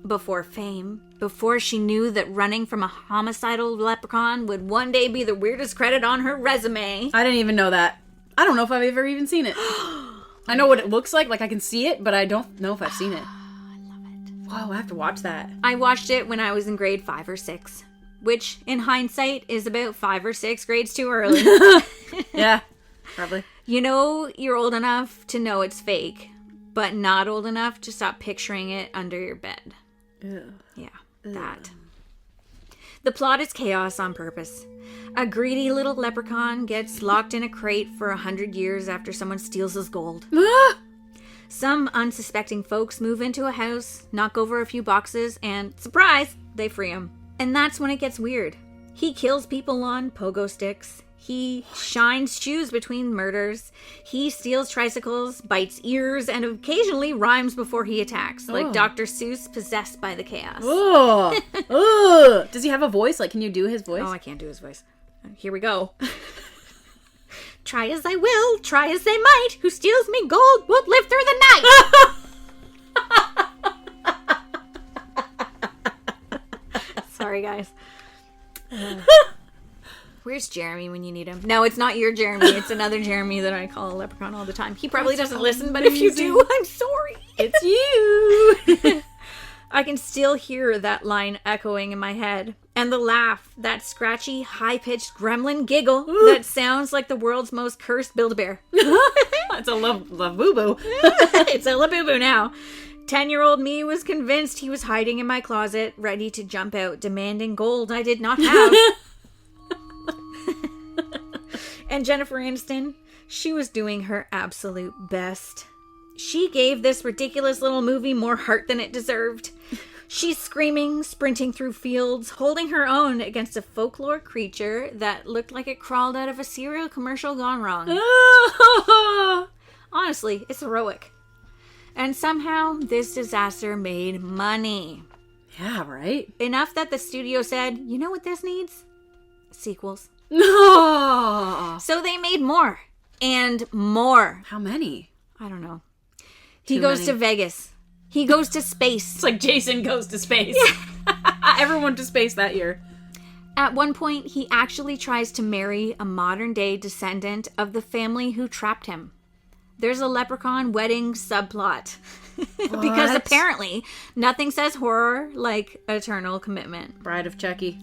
before fame, before she knew that running from a homicidal leprechaun would one day be the weirdest credit on her resume. I didn't even know that. I don't know if I've ever even seen it. I know what it looks like I can see it, but I don't know if I've seen it. I love it. Whoa, I have to watch that. I watched it when I was in grade 5 or 6, which in hindsight is about 5 or 6 grades too early. Yeah, probably. You know you're old enough to know it's fake, but not old enough to stop picturing it under your bed. Ew. Yeah, that. The plot is chaos on purpose. A greedy little leprechaun gets locked in a crate for 100 years after someone steals his gold. Some unsuspecting folks move into a house, knock over a few boxes, and surprise, they free him. And that's when it gets weird. He kills people on pogo sticks. He shines shoes between murders. He steals tricycles, bites ears, and occasionally rhymes before he attacks, like Dr. Seuss possessed by the chaos. Oh. Does he have a voice? Like, can you do his voice? Oh, I can't do his voice. Here we go. Try as I will, try as they might, who steals me gold won't live through the night. Sorry, guys. Where's Jeremy when you need him? No, it's not your Jeremy. It's another Jeremy that I call a leprechaun all the time. He probably doesn't listen, but if you do, I'm sorry. It's you. I can still hear that line echoing in my head. And the laugh, that scratchy, high-pitched gremlin giggle that sounds like the world's most cursed Build-A-Bear. It's a love-boo-boo. It's a Labubu now. 10-year-old me was convinced he was hiding in my closet, ready to jump out, demanding gold I did not have. And Jennifer Aniston, she was doing her absolute best. She gave this ridiculous little movie more heart than it deserved. She's screaming, sprinting through fields, holding her own against a folklore creature that looked like it crawled out of a cereal commercial gone wrong. Honestly, it's heroic. And somehow, this disaster made money. Yeah, right? Enough that the studio said, you know what this needs? Sequels. No. So they made more. And more. How many? I don't know. He goes to Vegas. He goes to space. It's like Jason goes to space. Everyone went to space that year. At one point, he actually tries to marry a modern-day descendant of the family who trapped him. There's a leprechaun wedding subplot. Because apparently, nothing says horror like eternal commitment. Bride of Chucky.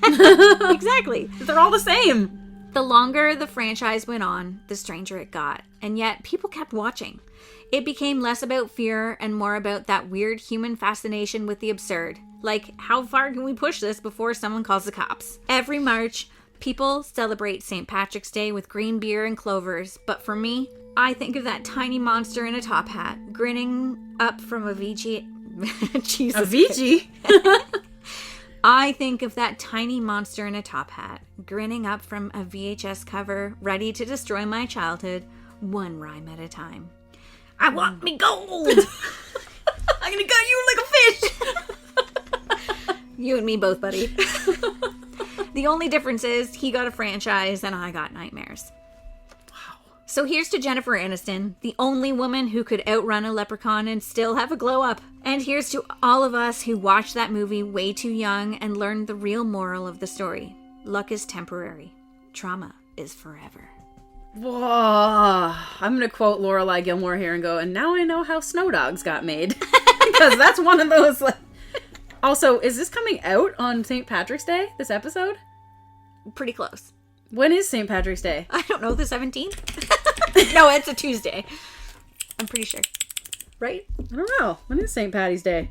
Exactly. They're all the same. The longer the franchise went on, the stranger it got. And yet, people kept watching. It became less about fear and more about that weird human fascination with the absurd. Like, how far can we push this before someone calls the cops? Every March, people celebrate St. Patrick's Day with green beer and clovers. But for me, I think of that tiny monster in a top hat, grinning up from a VG... Jesus. Avicii? I think of that tiny monster in a top hat, grinning up from a VHS cover, ready to destroy my childhood, one rhyme at a time. I want me gold. I'm gonna gut you like a fish. You and me both, buddy. The only difference is he got a franchise and I got nightmares. Wow. So here's to Jennifer Aniston, the only woman who could outrun a leprechaun and still have a glow up. And here's to all of us who watched that movie way too young and learned the real moral of the story. Luck is temporary. Trauma is forever. Whoa. I'm gonna quote Lorelai Gilmore here and go, and now I know how Snow Dogs got made. Because that's one of those, like... Also, is this coming out on St. Patrick's Day, this episode? Pretty close. When is St. Patrick's Day? I don't know, the 17th? No, it's a Tuesday. I'm pretty sure. Right? I don't know. When is St. Patty's Day?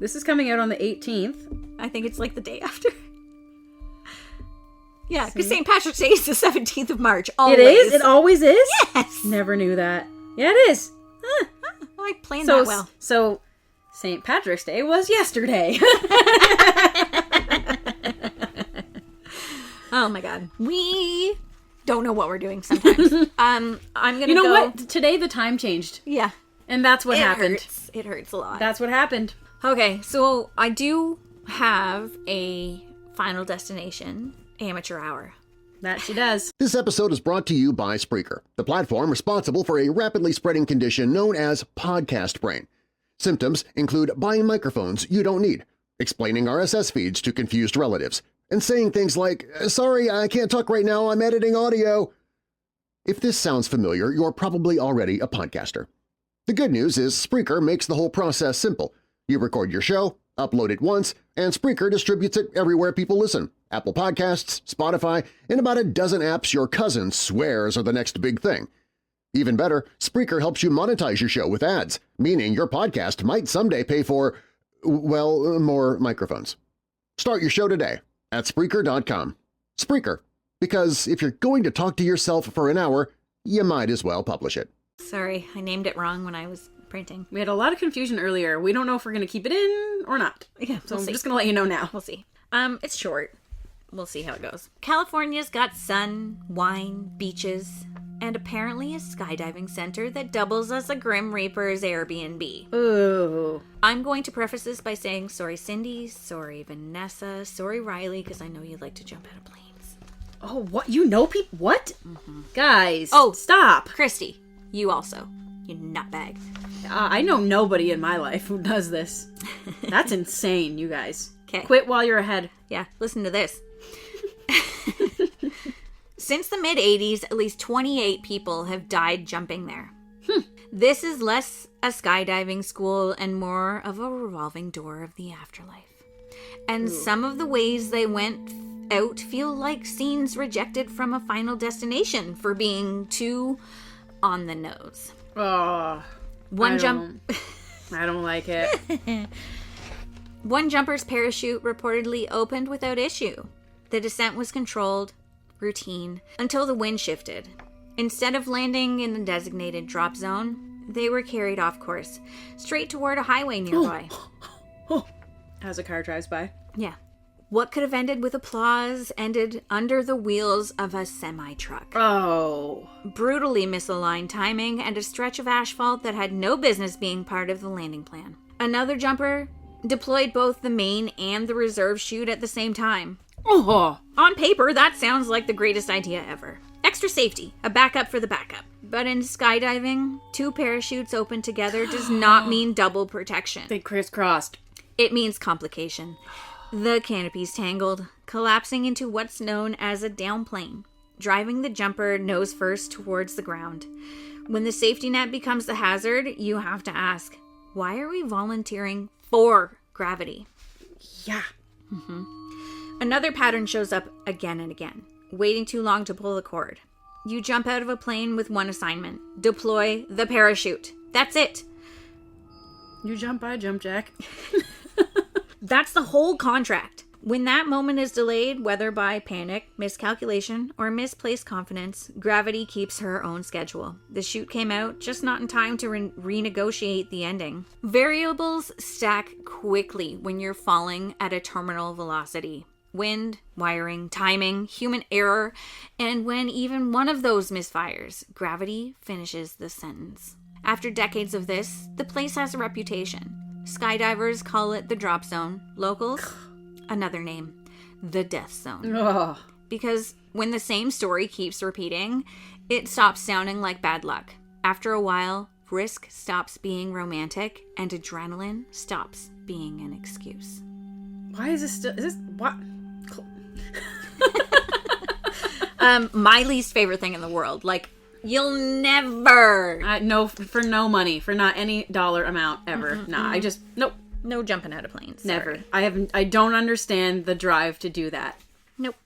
This is coming out on the 18th. I think it's like the day after. Yeah, because St. Patrick's Day is the 17th of March. Always. It is? It always is? Yes! Never knew that. Yeah, it is. Huh. I planned that well. So, St. Patrick's Day was yesterday. Oh my god. We don't know what we're doing sometimes. I'm gonna go... You know what? Today the time changed. Yeah. And that's what happened. It hurts a lot. That's what happened. Okay, so I do have a Final Destination amateur hour. That she does. This episode is brought to you by Spreaker, the platform responsible for a rapidly spreading condition known as podcast brain. Symptoms include buying microphones you don't need, explaining RSS feeds to confused relatives, and saying things like, "Sorry, I can't talk right now, I'm editing audio." If this sounds familiar, you're probably already a podcaster. The good news is Spreaker makes the whole process simple. You record your show, upload it once, and Spreaker distributes it everywhere people listen. Apple Podcasts, Spotify, and about a dozen apps your cousin swears are the next big thing. Even better, Spreaker helps you monetize your show with ads, meaning your podcast might someday pay for, well, more microphones. Start your show today at Spreaker.com. Spreaker, because if you're going to talk to yourself for an hour, you might as well publish it. Sorry, I named it wrong when I was printing. We had a lot of confusion earlier. We don't know if we're going to keep it in or not. Yeah, So I'm just going to let you know now. We'll see. It's short. We'll see how it goes. California's got sun, wine, beaches, and apparently a skydiving center that doubles as a Grim Reaper's Airbnb. Ooh. I'm going to preface this by saying sorry Cindy, sorry Vanessa, sorry Riley, because I know you like to jump out of planes. Oh, what? You know people? What? Mm-hmm. Guys. Oh, stop. Christy, you also. You nutbag. I know nobody in my life who does this. That's insane, you guys. Okay. Quit while you're ahead. Yeah, listen to this. Since the mid-'80s, at least 28 people have died jumping there. This is less a skydiving school and more of a revolving door of the afterlife. And some of the ways they went out feel like scenes rejected from a Final Destination for being too on the nose. Oh, I don't like it. One jumper's parachute reportedly opened without issue. The descent was controlled, routine, until the wind shifted. Instead of landing in the designated drop zone, they were carried off course, straight toward a highway nearby. As a car drives by. Yeah. What could have ended with applause ended under the wheels of a semi-truck. Oh. Brutally misaligned timing and a stretch of asphalt that had no business being part of the landing plan. Another jumper deployed both the main and the reserve chute at the same time. Oh. On paper, that sounds like the greatest idea ever. Extra safety, a backup for the backup. But in skydiving, two parachutes open together does not mean double protection. They crisscrossed. It means complication. The canopy's tangled, collapsing into what's known as a downplane, driving the jumper nose first towards the ground. When the safety net becomes the hazard, you have to ask, why are we volunteering for gravity? Yeah. Another pattern shows up again and again. Waiting too long to pull the cord. You jump out of a plane with one assignment. Deploy the parachute. That's it. You jump, I jump, Jack. That's the whole contract. When that moment is delayed, whether by panic, miscalculation, or misplaced confidence, gravity keeps her own schedule. The chute came out, just not in time to renegotiate the ending. Variables stack quickly when you're falling at a terminal velocity. Wind, wiring, timing, human error, and when even one of those misfires, gravity finishes the sentence. After decades of this, the place has a reputation. Skydivers call it the drop zone. Locals, another name, the death zone. Ugh. Because when the same story keeps repeating, it stops sounding like bad luck. After a while, risk stops being romantic and adrenaline stops being an excuse. Why is this still... Is this... What? My least favorite thing in the world. Like, you'll never... No, for no money. For not any dollar amount ever. Nah, I just... Nope. No jumping out of planes. Never. Sorry. I don't understand the drive to do that. Nope.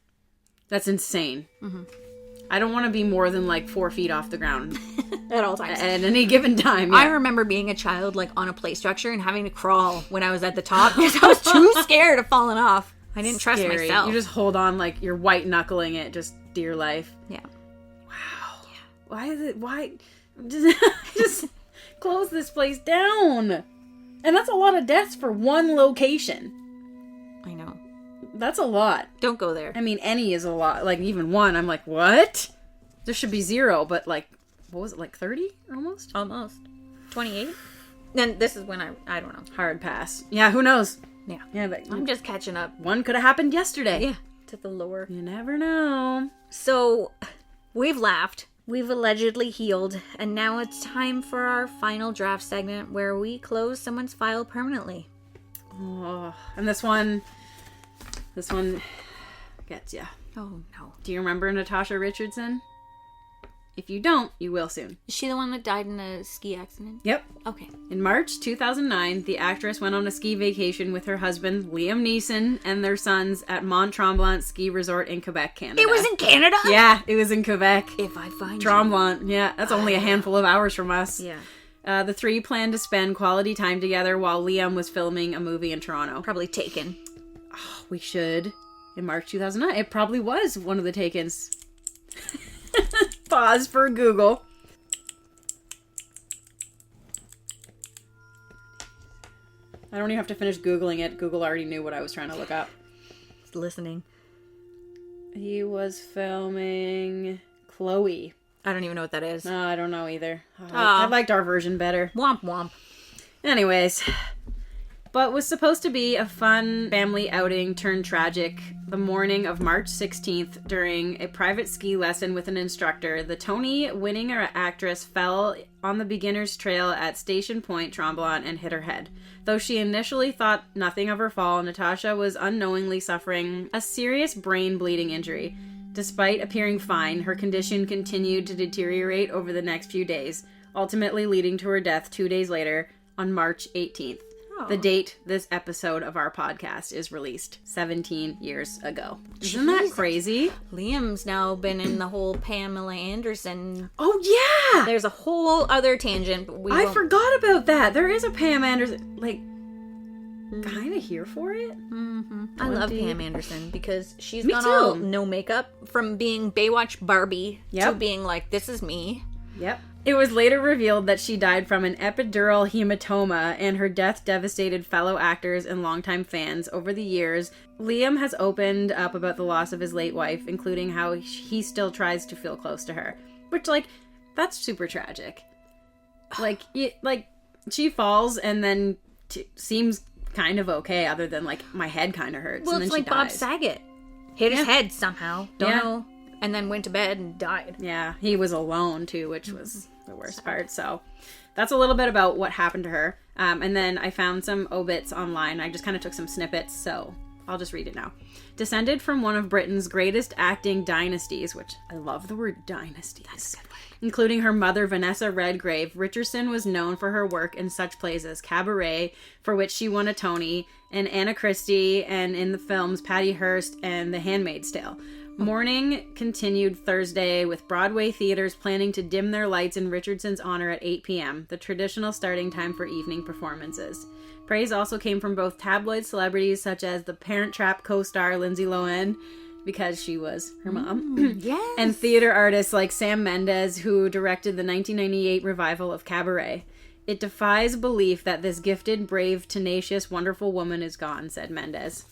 That's insane. I don't want to be more than like 4 feet off the ground At all times. at any given time. Yeah. I remember being a child, like, on a play structure and having to crawl when I was at the top because I was too scared of falling off. I didn't trust Scary. myself. You just hold on like you're white knuckling it, just dear life. Yeah. Wow. Yeah. Why is it? Why? Just close this place down. And that's a lot of deaths for one location. I know. That's a lot. Don't go there. I mean, any is a lot. Like, even one, I'm like, what? There should be 0, but like, what was it, like 30 almost? Almost. 28? Then this is when I don't know. Hard pass. Yeah, who knows? Yeah. Yeah, but I'm just catching up. one could have happened yesterday. Yeah. To the lower. You never know. So, we've laughed. We've allegedly healed. And now it's time for our final draft segment where we close someone's file permanently. Oh, and this one gets ya. Oh, no. Do you remember Natasha Richardson? If you don't, you will soon. Is she the one that died in a ski accident? Yep. Okay. In March 2009, the actress went on a ski vacation with her husband, Liam Neeson, and their sons at Mont Tremblant Ski Resort in Quebec, Canada. It was in Canada? Yeah, it was in Quebec. If I find Tremblant. Yeah, that's only a handful of hours from us. Yeah. The three planned to spend quality time together while Liam was filming a movie in Toronto. Probably taken. Oh, we should. In March 2009. It probably was one of the takens. Pause for Google. I don't even have to finish Googling it. Google already knew what I was trying to look up. Listening. He was filming Chloe. I don't even know what that is. No, I don't know either. I liked our version better. Womp womp. Anyways, but was supposed to be a fun family outing turned tragic. The morning of March 16th, during a private ski lesson with an instructor, the Tony-winning actress fell on the beginner's trail at Station Point, Tremblant, and hit her head. Though she initially thought nothing of her fall, Natasha was unknowingly suffering a serious brain bleeding injury. Despite appearing fine, her condition continued to deteriorate over the next few days, ultimately leading to her death 2 days later on March 18th. The date this episode of our podcast is released 17 years ago. Isn't that crazy? Liam's now been in the whole Pamela Anderson. Oh, yeah! There's a whole other tangent, but I forgot about that. There is a Pam Anderson, like, kind of here for it. Mm-hmm. I love Pam Anderson because she's Me gone too. all no makeup from being Baywatch Barbie to Yep. being like, this is me. Yep. It was later revealed that she died from an epidural hematoma, and her death devastated fellow actors and longtime fans. Over the years, Liam has opened up about the loss of his late wife, including how he still tries to feel close to her. Which, like, that's super tragic. Like, she falls and then seems kind of okay, other than, like, my head kind of hurts. Well, and it's then like she Bob dies. Saget. Hit his head somehow. Don't know. And then went to bed and died. Yeah, he was alone too, which was the worst part. So that's a little bit about what happened to her. And then I found some obits online. I just kind of took some snippets, so I'll just read it now. Descended from one of Britain's greatest acting dynasties, which I love the word dynasties. That's a good word. Including her mother, Vanessa Redgrave, Richardson was known for her work in such plays as Cabaret, for which she won a Tony, and Anna Christie, and in the films Patty Hearst and The Handmaid's Tale. Mourning continued Thursday, with Broadway theaters planning to dim their lights in Richardson's honor at 8 p.m., the traditional starting time for evening performances. Praise also came from both tabloid celebrities such as the Parent Trap co-star Lindsay Lohan, because she was her mom, Yes. and theater artists like Sam Mendes, who directed the 1998 revival of Cabaret. It defies belief that this gifted, brave, tenacious, wonderful woman is gone, said Mendez.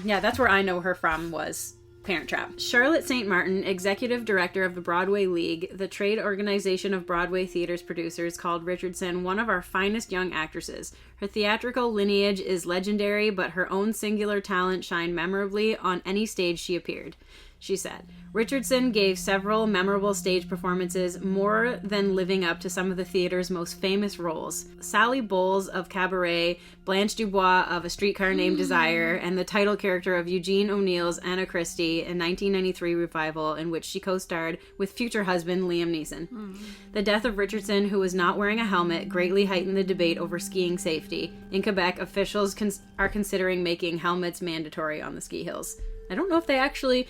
Yeah, that's where I know her from, was Parent Trap. Charlotte St. Martin, executive director of the Broadway League, the trade organization of Broadway theater's producers, called Richardson one of our finest young actresses. Her theatrical lineage is legendary, but her own singular talent shined memorably on any stage she appeared. She said, Richardson gave several memorable stage performances, more than living up to some of the theater's most famous roles. Sally Bowles of Cabaret, Blanche Dubois of A Streetcar Named Desire, and the title character of Eugene O'Neill's Anna Christie, a 1993 revival in which she co-starred with future husband Liam Neeson. The death of Richardson, who was not wearing a helmet, greatly heightened the debate over skiing safety. In Quebec, officials are considering making helmets mandatory on the ski hills. I don't know if they actually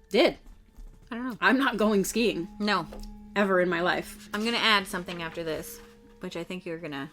did. I don't know. I'm not going skiing. No. Ever in my life. I'm going to add something after this, which I think you're going to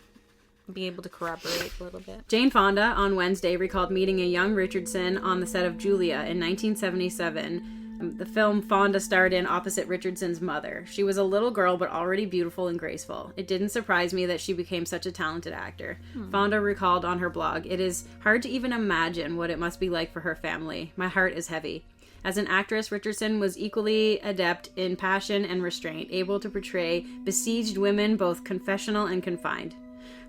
be able to corroborate a little bit. Jane Fonda on Wednesday recalled meeting a young Richardson on the set of Julia in 1977. The film Fonda starred in opposite Richardson's mother. She was a little girl, but already beautiful and graceful. It didn't surprise me that she became such a talented actor. Fonda recalled on her blog, "It is hard to even imagine what it must be like for her family. My heart is heavy." As an actress, Richardson was equally adept in passion and restraint, able to portray besieged women both confessional and confined.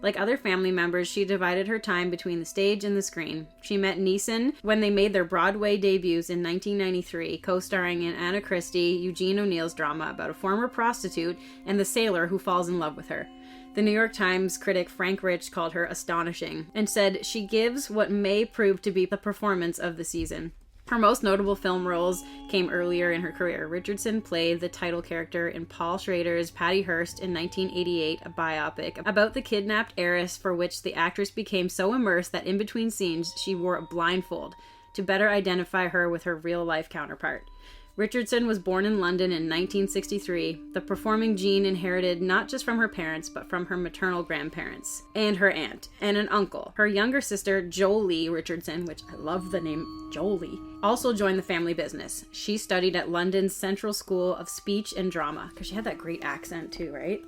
Like other family members, she divided her time between the stage and the screen. She met Neeson when they made their Broadway debuts in 1993, co-starring in Anna Christie, Eugene O'Neill's drama about a former prostitute and the sailor who falls in love with her. The New York Times critic Frank Rich called her astonishing and said she gives what may prove to be the performance of the season. Her most notable film roles came earlier in her career. Richardson played the title character in Paul Schrader's Patty Hearst in 1988, a biopic about the kidnapped heiress, for which the actress became so immersed that in between scenes she wore a blindfold to better identify her with her real-life counterpart. Richardson was born in London in 1963. The performing gene inherited not just from her parents, but from her maternal grandparents, and her aunt, and an uncle. Her younger sister, Jolie Richardson, which I love the name Jolie, also joined the family business. She studied at London's Central School of Speech and Drama, because she had that great accent too, right?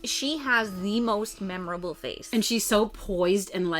She has the most memorable face. And she's so poised and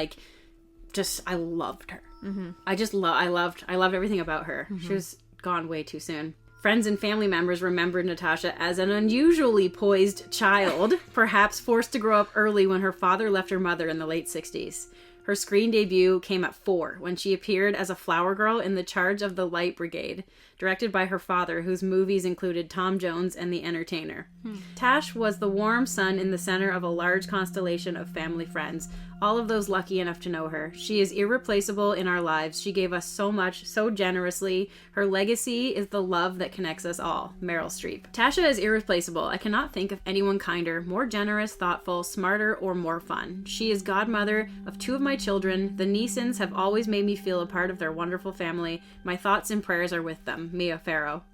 I loved her. Mm-hmm. I loved everything about her. Mm-hmm. She was gone way too soon. Friends and family members remembered Natasha as an unusually poised child, perhaps forced to grow up early when her father left her mother in the late 60s. Her screen debut came at 4, when she appeared as a flower girl in The Charge of the Light Brigade, directed by her father, whose movies included Tom Jones and The Entertainer. Tash was the warm sun in the center of a large constellation of family friends, all of those lucky enough to know her. She is irreplaceable in our lives. She gave us so much, so generously. Her legacy is the love that connects us all. Meryl Streep. Tasha is irreplaceable. I cannot think of anyone kinder, more generous, thoughtful, smarter, or more fun. She is godmother of 2 of my children. The Neesons have always made me feel a part of their wonderful family. My thoughts and prayers are with them. Mia Farrow.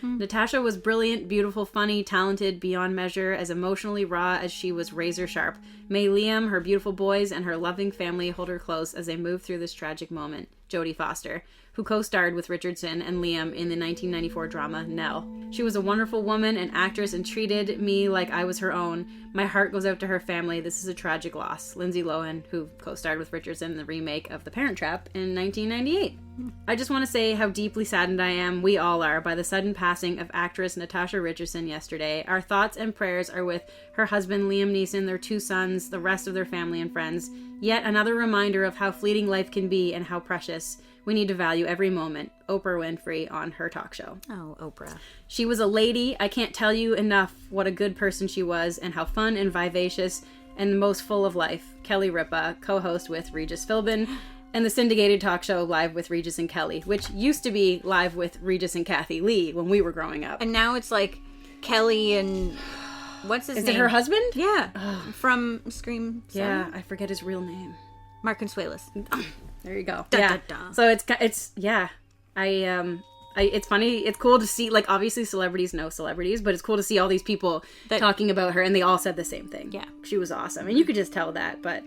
Natasha was brilliant, beautiful, funny, talented, beyond measure, as emotionally raw as she was razor sharp. May Liam, her beautiful boys, and her loving family hold her close as they move through this tragic moment. Jodie Foster, who co-starred with Richardson and Liam in the 1994 drama Nell. She was a wonderful woman and actress and treated me like I was her own. My heart goes out to her family. This is a tragic loss. Lindsay Lohan, who co-starred with Richardson in the remake of The Parent Trap in 1998. I just want to say how deeply saddened I am, we all are, by the sudden passing of actress Natasha Richardson yesterday. Our thoughts and prayers are with her husband Liam Neeson, their 2 sons, the rest of their family and friends. Yet another reminder of how fleeting life can be and how precious. We need to value every moment. Oprah Winfrey on her talk show. Oh, Oprah. She was a lady. I can't tell you enough what a good person she was and how fun and vivacious and most full of life. Kelly Ripa, co-host with Regis Philbin, and the syndicated talk show Live with Regis and Kelly, which used to be Live with Regis and Kathy Lee when we were growing up. And now it's like Kelly and... What's his name? Is it her husband? Yeah. From Scream 7. Yeah, I forget his real name. Mark Consuelos. There you go. Da, yeah. da, da. So it's yeah. It's funny. It's cool to see, obviously celebrities know celebrities, but it's cool to see all these people talking about her, and they all said the same thing. Yeah. She was awesome. And you could just tell that, but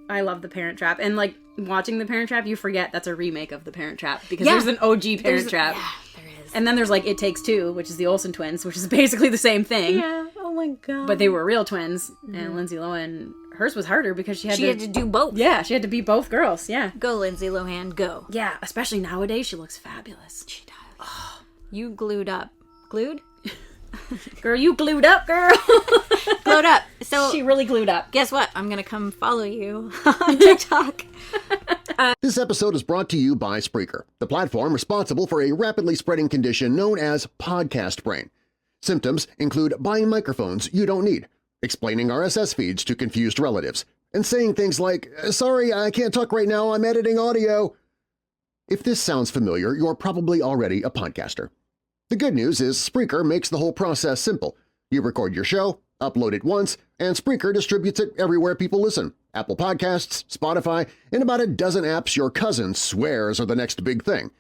I love The Parent Trap. And, watching The Parent Trap, you forget that's a remake of The Parent Trap, because there's an OG Parent Trap. Yeah, there is. And then there's, It Takes Two, which is the Olsen twins, which is basically the same thing. Yeah. Oh my god. But they were real twins. And Lindsay Lohan, hers was harder because she had to do both. Yeah, she had to be both girls. Yeah. Go, Lindsay Lohan, go. Yeah, especially nowadays, she looks fabulous. She does. Oh, you glued up. Glued? Girl, you glued up, girl. Glued up. So she really glued up. Guess what? I'm going to come follow you on TikTok. This episode is brought to you by Spreaker, the platform responsible for a rapidly spreading condition known as podcast brain. Symptoms include buying microphones you don't need, explaining RSS feeds to confused relatives, and saying things like, "Sorry, I can't talk right now, I'm editing audio." If this sounds familiar, you're probably already a podcaster. The good news is Spreaker makes the whole process simple. You record your show, upload it once, and Spreaker distributes it everywhere people listen. Apple Podcasts, Spotify, and about a dozen apps your cousin swears are the next big thing.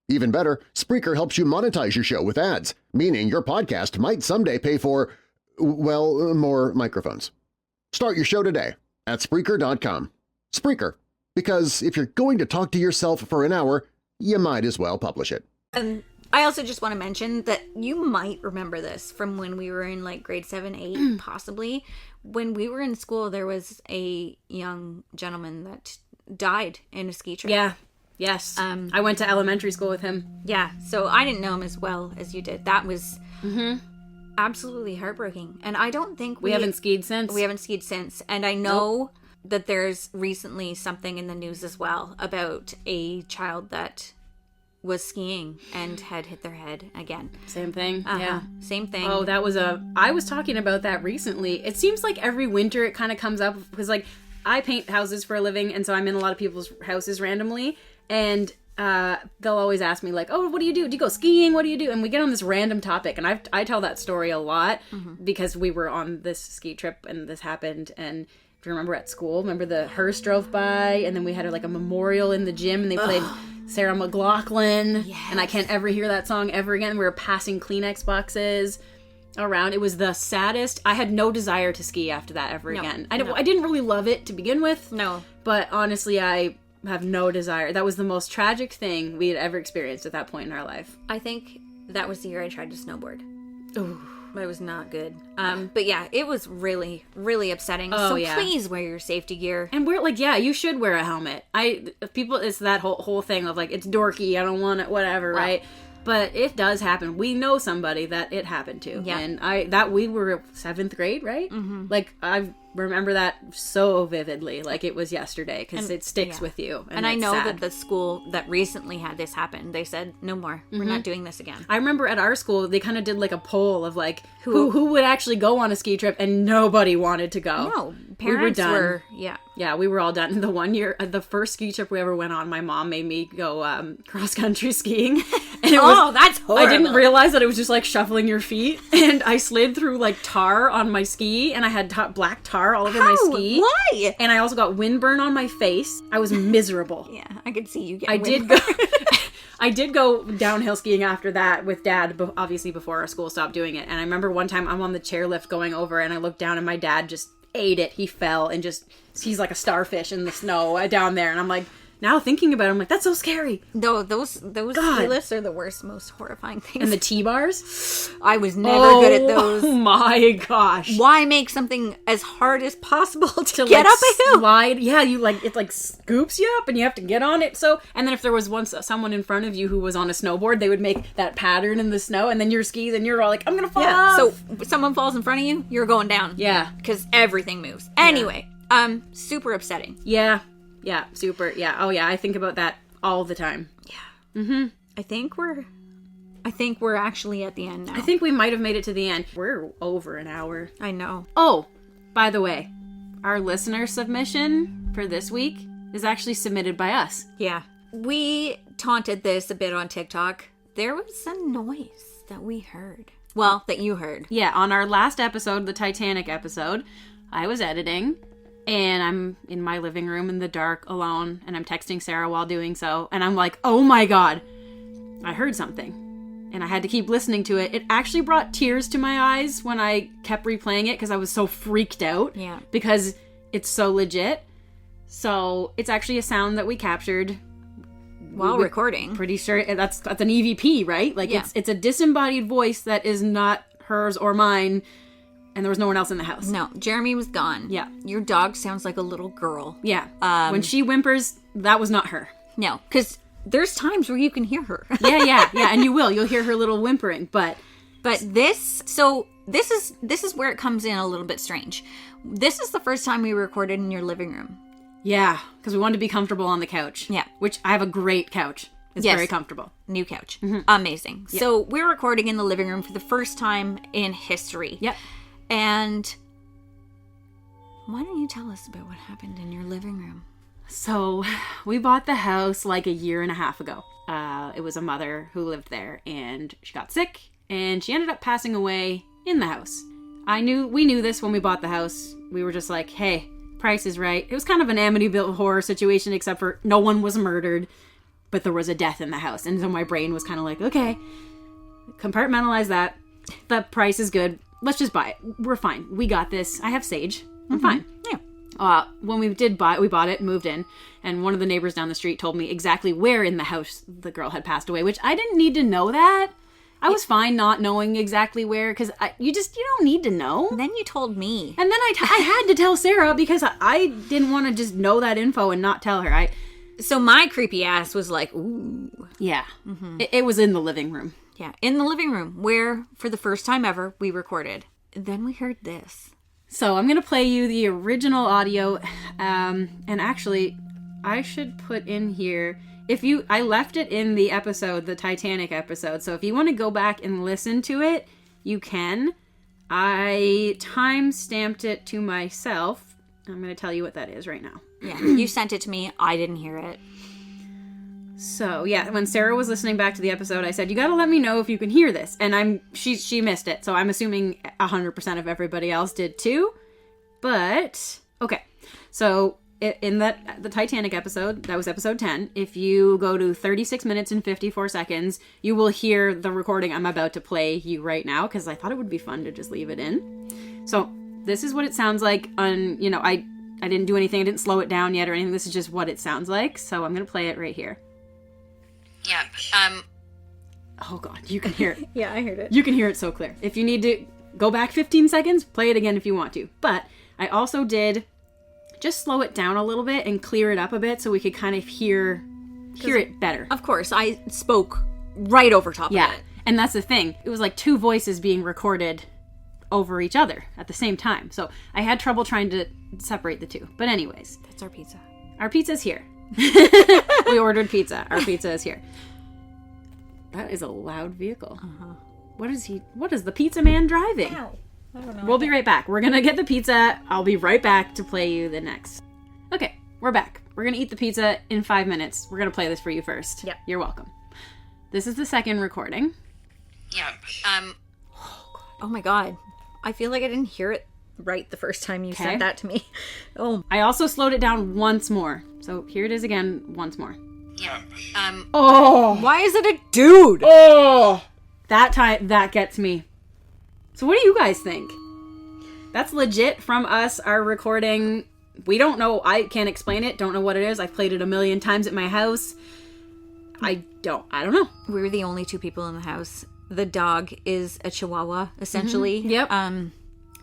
Even better, Spreaker helps you monetize your show with ads, meaning your podcast might someday pay for, well, more microphones. Start your show today at Spreaker.com. Spreaker, because if you're going to talk to yourself for an hour, you might as well publish it. And I also just want to mention that you might remember this from when we were in like grade 7, 8, possibly. When we were in school, there was a young gentleman that died in a ski trip. Yeah. Yes. I went to elementary school with him. Yeah. So I didn't know him as well as you did. That was absolutely heartbreaking. And I don't think we haven't skied since. We haven't skied since. And I know that there's recently something in the news as well about a child that was skiing and had hit their head again. Same thing. Yeah. Same thing. Oh, I was talking about that recently. It seems like every winter it kind of comes up because like I paint houses for a living and so I'm in a lot of people's houses randomly and they'll always ask me like, "Oh, what do you do? Do you go skiing? What do you do?" And we get on this random topic and I tell that story a lot because we were on this ski trip and this happened. And if you remember at school, remember the hearse drove by and then we had like a memorial in the gym and they played Sarah McLachlan, and I can't ever hear that song ever again. We were passing Kleenex boxes around. It was the saddest. I had no desire to ski after that ever again. I didn't really love it to begin with. No. But honestly, I have no desire. That was the most tragic thing we had ever experienced at that point in our life. I think that was the year I tried to snowboard. Ooh. But it was not good. But yeah, it was really, really upsetting. Oh, so yeah. please wear your safety gear. And you should wear a helmet. It's that whole thing of like, it's dorky, I don't want it, whatever, right? But it does happen. We know somebody that it happened to. Yeah. And we were 7th grade, right? Mm-hmm. Like, I remember that so vividly. Like, it was yesterday because it sticks with you. And I know that the school that recently had this happen, they said, no more. We're not doing this again. I remember at our school, they kind of did like a poll of like, who would actually go on a ski trip, and nobody wanted to go. No, parents were yeah. Yeah, we were all done. The one year, the first ski trip we ever went on, my mom made me go cross-country skiing. And it was, that's horrible. I didn't realize that it was just like shuffling your feet. And I slid through like tar on my ski, and I had black tar all over my ski. Why? And I also got windburn on my face. I was miserable. Yeah, I could see you getting windburn. I did go downhill skiing after that with Dad, obviously before our school stopped doing it. And I remember one time I'm on the chairlift going over, and I looked down, and my dad just ate it. He fell and he's like a starfish in the snow down there. And I'm like, now thinking about it, I'm like, that's so scary. No, those ski lifts are the worst, most horrifying things. And the T-bars? I was never good at those. Oh my gosh. Why make something as hard as possible to get up a hill? Slide. Yeah, it like scoops you up and you have to get on it. So, and then if there was once someone in front of you who was on a snowboard, they would make that pattern in the snow, and then your skis, and you're all like, I'm gonna fall off. So if someone falls in front of you, you're going down. Yeah. Because everything moves. Anyway, super upsetting. Yeah. Yeah, super. Yeah. Oh, yeah. I think about that all the time. Yeah. Mm-hmm. I think we're actually at the end now. I think we might have made it to the end. We're over an hour. I know. Oh, by the way, our listener submission for this week is actually submitted by us. Yeah. We taunted this a bit on TikTok. There was a noise that we heard. Well, that you heard. Yeah, on our last episode, the Titanic episode, I was editing. And I'm in my living room in the dark alone, and I'm texting Sarah while doing so, and I'm like, oh my god, I heard something. And I had to keep listening to it. It actually brought tears to my eyes when I kept replaying it because I was so freaked out. Yeah. Because it's so legit. So it's actually a sound that we captured while recording. Pretty sure that's an EVP, right? Like it's a disembodied voice that is not hers or mine. and there was no one else in the house. No, Jeremy was gone. Yeah. Your dog sounds like a little girl. Yeah. When she whimpers, that was not her. No, because there's times where you can hear her. Yeah, and you will. You'll hear her little whimpering, but this is where it comes in a little bit strange. This is the first time we recorded in your living room. yeah, because we wanted to be comfortable on the couch. Yeah. Which I have a great couch. It's very comfortable. New couch. Amazing. Yep. So we're recording in the living room for the first time in history. Yep. And why don't you tell us about what happened in your living room? So we bought the house like a year and a half ago. It was a mother who lived there, and she got sick, and she ended up passing away in the house. We knew this when we bought the house. We were just like, hey, price is right. It was kind of an Amityville horror situation, except for no one was murdered, but there was a death in the house. And so my brain was kind of like, okay, compartmentalize that. The price is good. Let's just buy it. We're fine. We got this. I have sage. I'm fine. Yeah. When we bought it, moved in, and one of the neighbors down the street told me exactly where in the house the girl had passed away, which I didn't need to know that. I was fine not knowing exactly where, because you don't need to know. Then you told me. And then I had to tell Sarah, because I didn't want to just know that info and not tell her. So my creepy ass was like, ooh. Yeah. It was in the living room. Yeah, in the living room, where, for the first time ever, we recorded. Then we heard this. So I'm going to play you the original audio, and actually, I should put in here, I left it in the episode, the Titanic episode, so if you want to go back and listen to it, you can. I time-stamped it to myself. I'm going to tell you what that is right now. Yeah, you sent it to me. I didn't hear it. So, yeah, when Sarah was listening back to the episode, I said, you gotta let me know if you can hear this. And she missed it, so I'm assuming 100% of everybody else did too. But, okay. So, in the Titanic episode, that was episode 10, if you go to 36 minutes and 54 seconds, you will hear the recording I'm about to play you right now, because I thought it would be fun to just leave it in. So, this is what it sounds like on, I didn't do anything, I didn't slow it down yet or anything, this is just what it sounds like, so I'm gonna play it right here. Yeah. Oh god, you can hear it. Yeah, I heard it. You can hear it so clear. If you need to go back 15 seconds, play it again if you want to. But I also did just slow it down a little bit and clear it up a bit so we could kind of hear it better. Of course, I spoke right over top of it. And that's the thing. It was like two voices being recorded over each other at the same time. So I had trouble trying to separate the two. But anyways. That's our pizza. Our pizza's here. We ordered pizza. Our pizza is here. That is a loud vehicle. Uh-huh. What is the pizza man driving? Ow. I don't know. We'll be right back. We're gonna get the pizza. I'll be right back to play you the next. Okay, we're back. We're gonna eat the pizza in 5 minutes. We're gonna play this for you first. Yep. You're welcome. This is the second recording. Yeah. Oh my god. I feel like I didn't hear it right the first time you said that to me. Oh. I also slowed it down once more. So here it is again once more. Yeah. Oh. Why is it a dude? Oh. That gets me. So what do you guys think? That's legit from us, our recording. We don't know. I can't explain it. Don't know what it is. I've played it a million times at my house. I don't know. We're the only two people in the house. The dog is a chihuahua, essentially. Mm-hmm. Yep.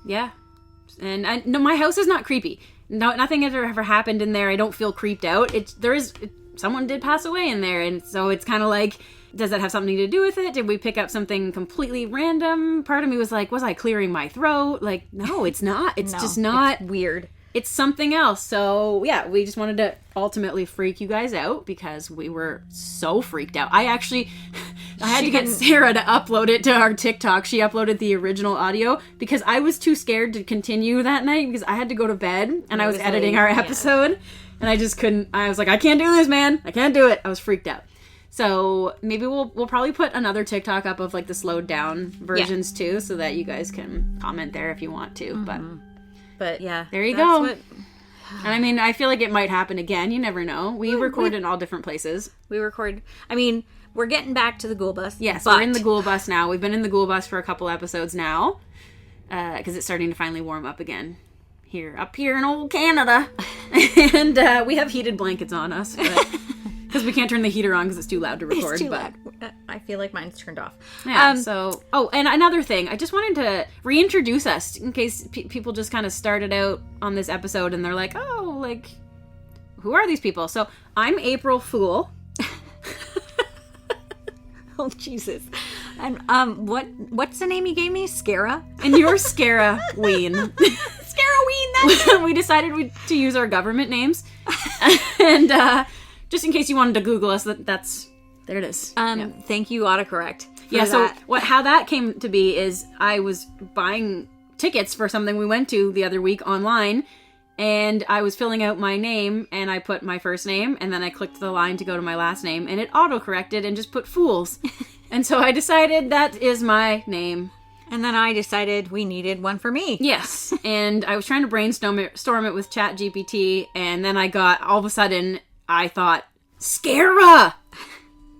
Yeah. And no, my house is not creepy. No, nothing has ever happened in there. I don't feel creeped out. Someone did pass away in there, and so it's kind of like, does that have something to do with it? Did we pick up something completely random? Part of me was like, was I clearing my throat? Like, no, it's not. It's just not. It's weird. It's something else. So, yeah, we just wanted to ultimately freak you guys out because we were so freaked out. I had to get Sarah to upload it to our TikTok. She uploaded the original audio because I was too scared to continue that night because I had to go to bed and I was editing our episode and I just couldn't. I was like, I can't do this, man. I can't do it. I was freaked out. So maybe we'll probably put another TikTok up of like the slowed down versions too so that you guys can comment there if you want to. Mm-hmm. But yeah, there you go. And I mean, I feel like it might happen again. You never know. We record in all different places. I mean, we're getting back to the Ghoul Bus. Yes, we're in the Ghoul Bus now. We've been in the Ghoul Bus for a couple episodes now because it's starting to finally warm up again up here in old Canada. And we have heated blankets on us because we can't turn the heater on because it's too loud to record. It's too loud. I feel like mine's turned off. Yeah, and another thing, I just wanted to reintroduce us in case people just kind of started out on this episode and they're like, oh, like, who are these people? So, I'm April Fool. Oh, Jesus. And what's the name you gave me? Scara? And you're Scara-ween. Scara-ween, we decided to use our government names. And just in case you wanted to Google us, that's... There it is. Thank you, autocorrect. Yeah, so how that came to be is I was buying tickets for something we went to the other week online, and I was filling out my name, and I put my first name, and then I clicked the line to go to my last name, and it auto-corrected and just put Fools. And so I decided that is my name. And then I decided we needed one for me. Yes, and I was trying to brainstorm it with ChatGPT, and then all of a sudden, I thought, Scara!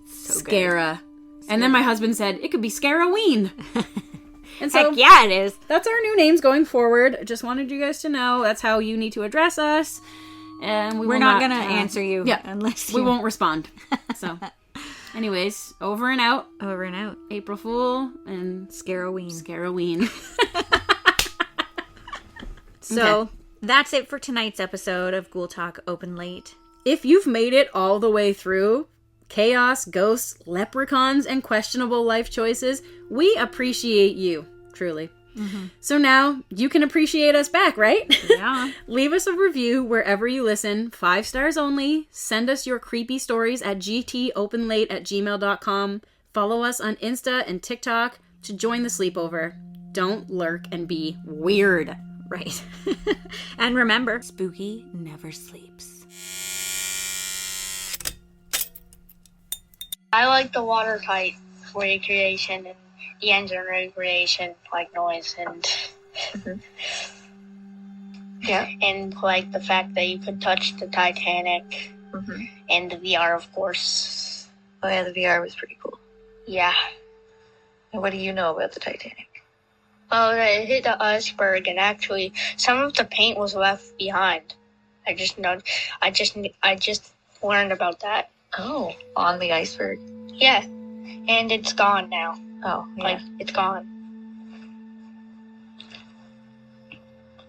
So Scara. And then my husband said, it could be Scara-ween. And so, heck yeah, it is. That's our new names going forward. Just wanted you guys to know that's how you need to address us. And we're not going to answer you unless we won't respond. So, anyways, over and out. Over and out. April Fool and Scara-ween. Scara-ween. So, that's it for tonight's episode of Ghoul Talk Open Late. If you've made it all the way through, chaos, ghosts, leprechauns, and questionable life choices, we appreciate you, truly. Mm-hmm. So now, you can appreciate us back, right? Yeah. Leave us a review wherever you listen, 5 stars only. Send us your creepy stories at gtopenlate@gmail.com. Follow us on Insta and TikTok to join the sleepover. Don't lurk and be weird. Right. And remember, spooky never sleeps. I like the watertight recreation and the engine recreation, like noise and and like the fact that you could touch the Titanic and the VR, of course. Oh yeah, the VR was pretty cool. Yeah. And what do you know about the Titanic? Oh, it hit the iceberg, and actually, some of the paint was left behind. I just learned about that. Oh, on the iceberg. Yeah, and it's gone now. Oh, yeah. Like, it's gone.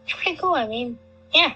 It's pretty cool, I mean, yeah.